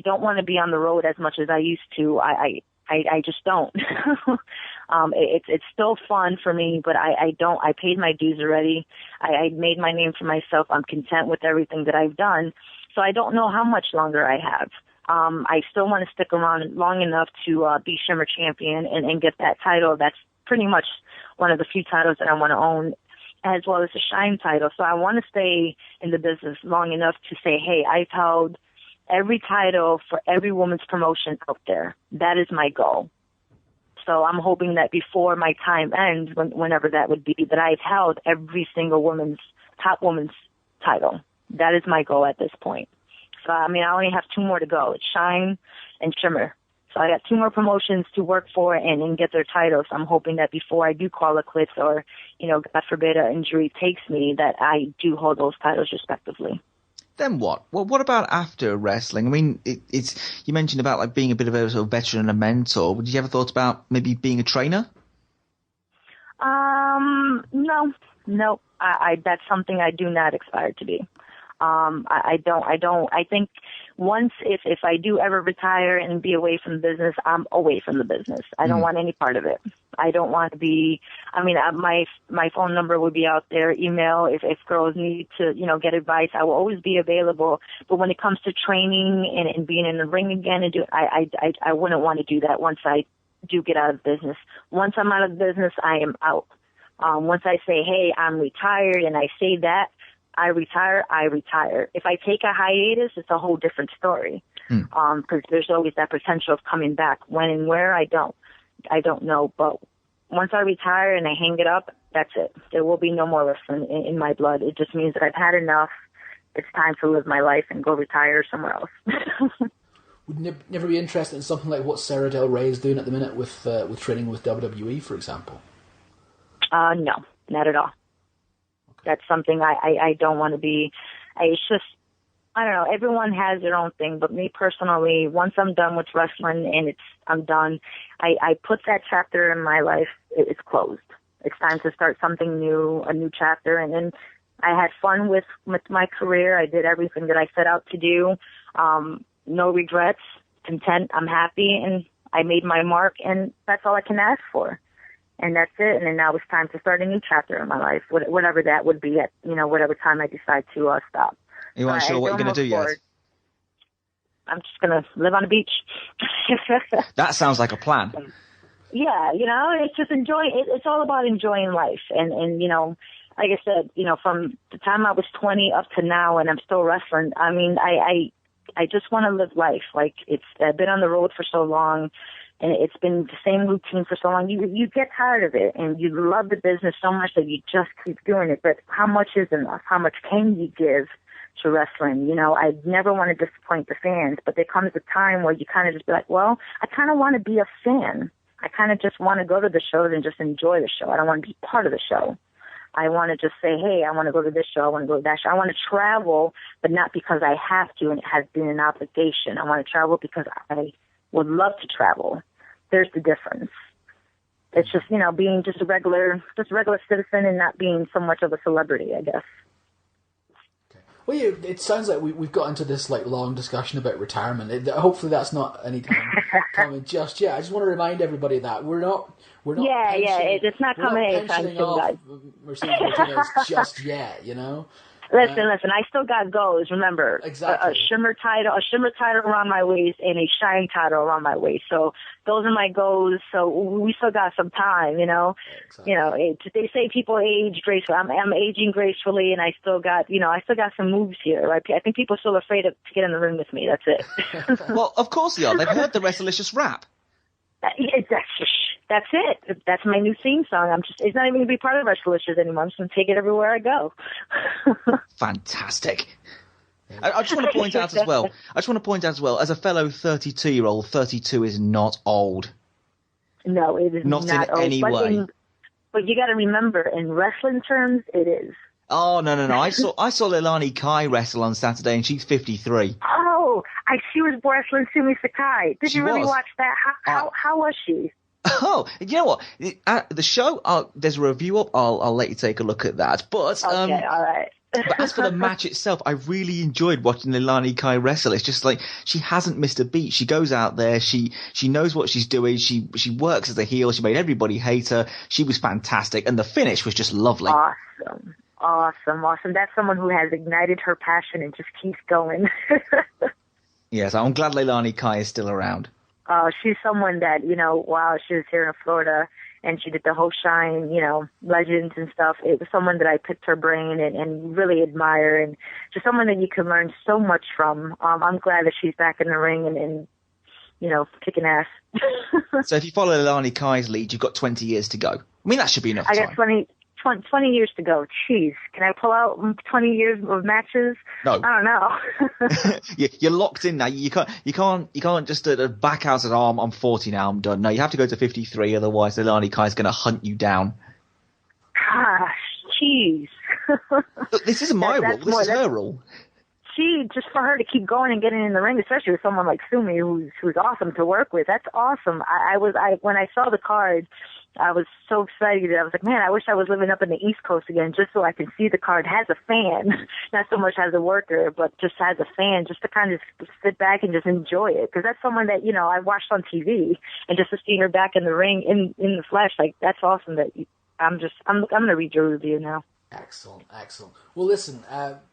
Speaker 3: don't want to be on the road as much as I used to. I just don't. It's still fun for me, but I paid my dues already. I made my name for myself. I'm content with everything that I've done. So I don't know how much longer I have. I still want to stick around long enough to be Shimmer champion and get that title. That's pretty much one of the few titles that I want to own, as well as the Shine title. So I want to stay in the business long enough to say, hey, I've held every title for every woman's promotion out there. That is my goal. So I'm hoping that before my time ends, whenever that would be, that I've held every single top woman's title. That is my goal at this point. So, I mean, I only have 2 more to go. It's Shine and Shimmer. So I got 2 more promotions to work for and get their titles. I'm hoping that before I do call it quits or, God forbid, an injury takes me, that I do hold those titles respectively.
Speaker 2: Then what? Well, what about after wrestling? I mean, it's you mentioned about like being a bit of a sort of veteran and a mentor. Did you ever thought about maybe being a trainer? No. I that's something I do not aspire to be. I don't. I think once, if I do ever retire and be away from the business, I'm away from the business. I don't want any part of it. I don't want to be, my phone number would be out there, email, if girls need to, get advice, I will always be available. But when it comes to training and being in the ring again I wouldn't want to do that once I do get out of business. Once I'm out of business, I am out. Once I say, hey, I'm retired, and I say that, I retire. If I take a hiatus, it's a whole different story. Because there's always that potential of coming back. When and where, I don't know. But once I retire and I hang it up, that's it. There will be no more wrestling in my blood. It just means that I've had enough. It's time to live my life and go retire somewhere else.
Speaker 1: Would never be interested in something like what Sarah Del Rey is doing at the minute with training with WWE, for example?
Speaker 3: No, not at all. That's something I don't want to be. It's just, I don't know, everyone has their own thing, but me personally, once I'm done with wrestling and I'm done, I put that chapter in my life, it's closed. It's time to start something new, a new chapter, and then I had fun with my career. I did everything that I set out to do. No regrets, content, I'm happy, and I made my mark, and that's all I can ask for. And that's it. And then now it's time to start a new chapter in my life, whatever that would be at, whatever time I decide to stop.
Speaker 2: You aren't sure what you're going to do yet?
Speaker 3: I'm just going to live on the beach.
Speaker 2: That sounds like a plan.
Speaker 3: Yeah, it's just it's all about enjoying life. And like I said, from the time I was 20 up to now, and I'm still wrestling, I mean, I just want to live life. Like, I've been on the road for so long, and it's been the same routine for so long. You get tired of it, and you love the business so much that you just keep doing it. But how much is enough? How much can you give to wrestling? I never want to disappoint the fans, but there comes a time where you kind of just be like, well, I kind of want to be a fan. I kind of just want to go to the shows and just enjoy the show. I don't want to be part of the show. I want to just say, hey, I want to go to this show, I want to go to that show. I want to travel, but not because I have to and it has been an obligation. I want to travel because I would love to travel. There's the difference. It's just, being just a regular citizen and not being so much of a celebrity, I guess.
Speaker 1: Okay. Well, yeah, it sounds like we've got into this long discussion about retirement. Hopefully that's not any time coming just yet. I just want to remind everybody that we're not.
Speaker 3: Yeah, it's not coming anytime soon, guys.
Speaker 1: Mercedes Martinez just yet,
Speaker 3: Listen, I still got goals. Remember,
Speaker 1: exactly.
Speaker 3: a shimmer title around my waist and a shine title around my waist. So those are my goals. So we still got some time, Exactly. They say people age gracefully. I'm aging gracefully, and I still got some moves here. Right? I think people are still afraid to get in the ring with me. That's it.
Speaker 2: Well, of course they are. They've heard the Wrestlicious Rap.
Speaker 3: That's it. That's my new theme song. It's not even going to be part of Wrestlicious anymore. I'm just going to take it everywhere I go.
Speaker 2: Fantastic. I just want to point out as well, as a fellow 32-year-old, 32 is not old.
Speaker 3: No, it is not
Speaker 2: in
Speaker 3: old.
Speaker 2: Any way.
Speaker 3: But you got to remember, in wrestling terms, it is.
Speaker 2: Oh, no. I saw Leilani Kai wrestle on Saturday, and she's 53.
Speaker 3: Oh, she was wrestling Sumi Sakai. Did you really watch that? How was she?
Speaker 2: Oh, you know what? The show, there's a review up. I'll let you take a look at that. But
Speaker 3: okay, all right.
Speaker 2: But as for the match itself, I really enjoyed watching Leilani Kai wrestle. It's just like she hasn't missed a beat. She goes out there, she knows what she's doing. She works as a heel. She made everybody hate her. She was fantastic, and the finish was just lovely.
Speaker 3: Awesome. That's someone who has ignited her passion and just keeps going.
Speaker 2: Yes, I'm glad Leilani Kai is still around.
Speaker 3: She's someone that, while she was here in Florida and she did the whole Shine, Legends and stuff, it was someone that I picked her brain and really admire, and just someone that you can learn so much from. I'm glad that she's back in the ring and kicking ass.
Speaker 2: So if you follow Lani Kai's lead, you've got 20 years to go. I mean, that should be enough time.
Speaker 3: I got 20 years to go. Jeez, can I pull out 20 years of matches?
Speaker 2: No,
Speaker 3: I don't know.
Speaker 2: You're locked in now. You can't just back out and I'm 40 now. I'm done. No, you have to go to 53. Otherwise, Lani Kai's going to hunt you down.
Speaker 3: Gosh, jeez.
Speaker 2: Look, this isn't my rule. This is her rule.
Speaker 3: Just for her to keep going and getting in the ring, especially with someone like Sumi, who's awesome to work with. That's awesome. When I saw the card, I was so excited. I was like, man, I wish I was living up in the East Coast again, just so I can see the card has a fan, not so much as a worker, but just as a fan, just to kind of sit back and just enjoy it. Because that's someone that I watched on TV, and just to see her back in the ring in the flesh, like that's awesome. I'm gonna read your review now.
Speaker 1: Excellent. Well, listen,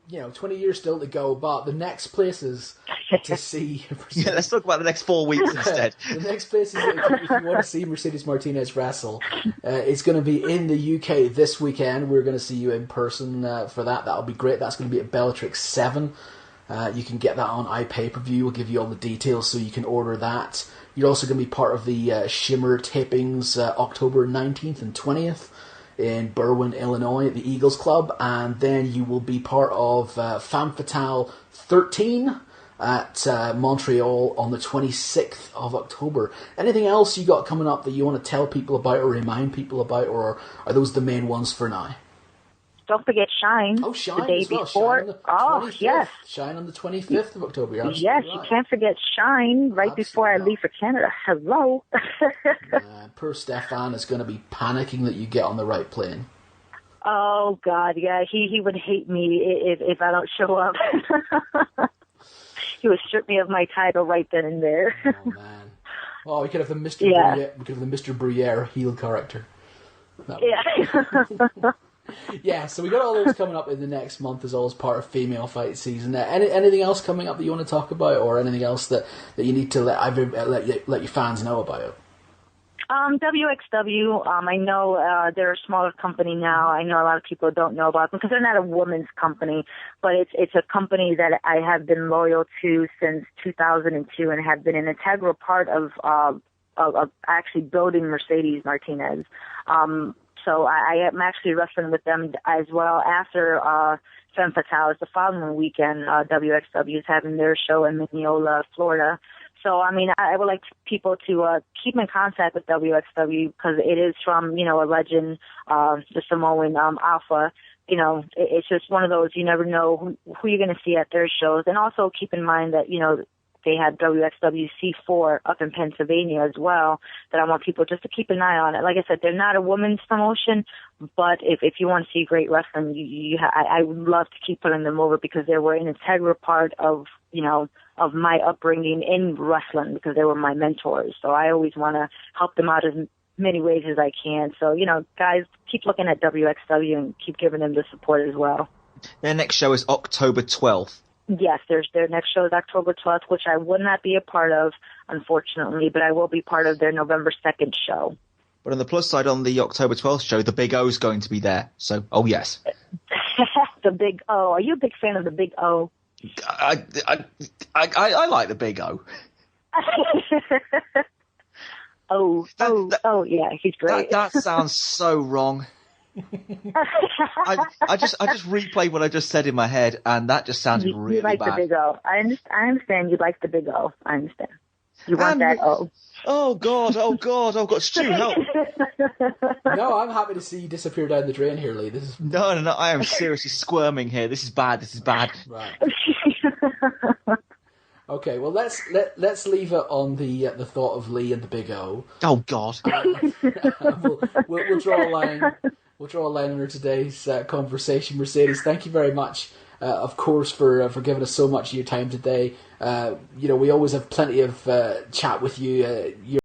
Speaker 1: 20 years still to go, but the next places to see...
Speaker 2: Yeah, let's talk about the next 4 weeks instead.
Speaker 1: The next places, if you want to see Mercedes Martinez wrestle, it's going to be in the UK this weekend. We're going to see you in person for that. That'll be great. That's going to be at Bellatrix 7. You can get that on iPPV. We'll give you all the details so you can order that. You're also going to be part of the Shimmer tapings October 19th and 20th. In Berwyn, Illinois, at the Eagles Club, and then you will be part of Femmes Fatales 13 at Montreal on the 26th of October. Anything else you got coming up that you want to tell people about or remind people about, or are those the main ones for now?
Speaker 3: Don't forget Shine.
Speaker 1: Oh, Shine
Speaker 3: the day
Speaker 1: as well.
Speaker 3: before.
Speaker 1: Shine on the 25th.
Speaker 3: Yes.
Speaker 1: Shine on the 25th of October.
Speaker 3: Yes,
Speaker 1: right.
Speaker 3: You can't forget Shine right before I leave for Canada. Hello.
Speaker 1: Poor Stefan is going to be panicking that you get on the right plane.
Speaker 3: Oh, God, yeah. He would hate me if I don't show up. He would strip me of my title right then and there.
Speaker 1: Oh, man. Oh, we could have the Mr. Bruyere, we could have the Mr. Bruyere heel character.
Speaker 3: Yeah.
Speaker 1: Yeah, so we got all those coming up in the next month as well as part of Female Fight Season. Anything else coming up that you want to talk about, or anything else that you need to let your fans know about?
Speaker 3: WXW, I know they're a smaller company now. I know a lot of people don't know about them because they're not a women's company, but it's a company that I have been loyal to since 2002 and have been an integral part of actually building Mercedes Martinez. So I am actually wrestling with them as well after Femmes Fatales the following weekend. WXW is having their show in Mineola, Florida. So, I mean, I would like people to keep in contact with WXW because it is from, a legend, the Samoan Alpha. It's just one of those, you never know who you're going to see at their shows. And also keep in mind that, they had WXW C4 up in Pennsylvania as well, that I want people just to keep an eye on it. Like I said, they're not a women's promotion, but if you want to see great wrestling, I would love to keep putting them over because they were an integral part of my upbringing in wrestling because they were my mentors. So I always want to help them out as many ways as I can. So, guys, keep looking at WXW and keep giving them the support as well.
Speaker 2: Their next show is October 12th.
Speaker 3: Yes, their next show is October 12th, which I will not be a part of, unfortunately, but I will be part of their November 2nd show.
Speaker 2: But on the plus side, on the October 12th show, the Big O's going to be there. So, oh yes.
Speaker 3: The Big O. Are you a big fan of the Big O?
Speaker 2: I like the Big O.
Speaker 3: Yeah, he's great.
Speaker 2: That sounds so wrong. I just replayed what I just said in my head, and that just sounded really bad.
Speaker 3: You like the Big O. I understand you like the Big O. I understand. You want that O.
Speaker 2: Oh God, Stu, help.
Speaker 1: No, I'm happy to see you disappear down the drain here, Lee.
Speaker 2: No, I am seriously squirming here. This is bad.
Speaker 1: Right. Okay, well let's leave it on the thought of Lee and the Big O.
Speaker 2: Oh God.
Speaker 1: We'll draw a line. We'll draw a line under today's conversation. Mercedes, thank you very much, of course, for giving us so much of your time today. We always have plenty of chat with you.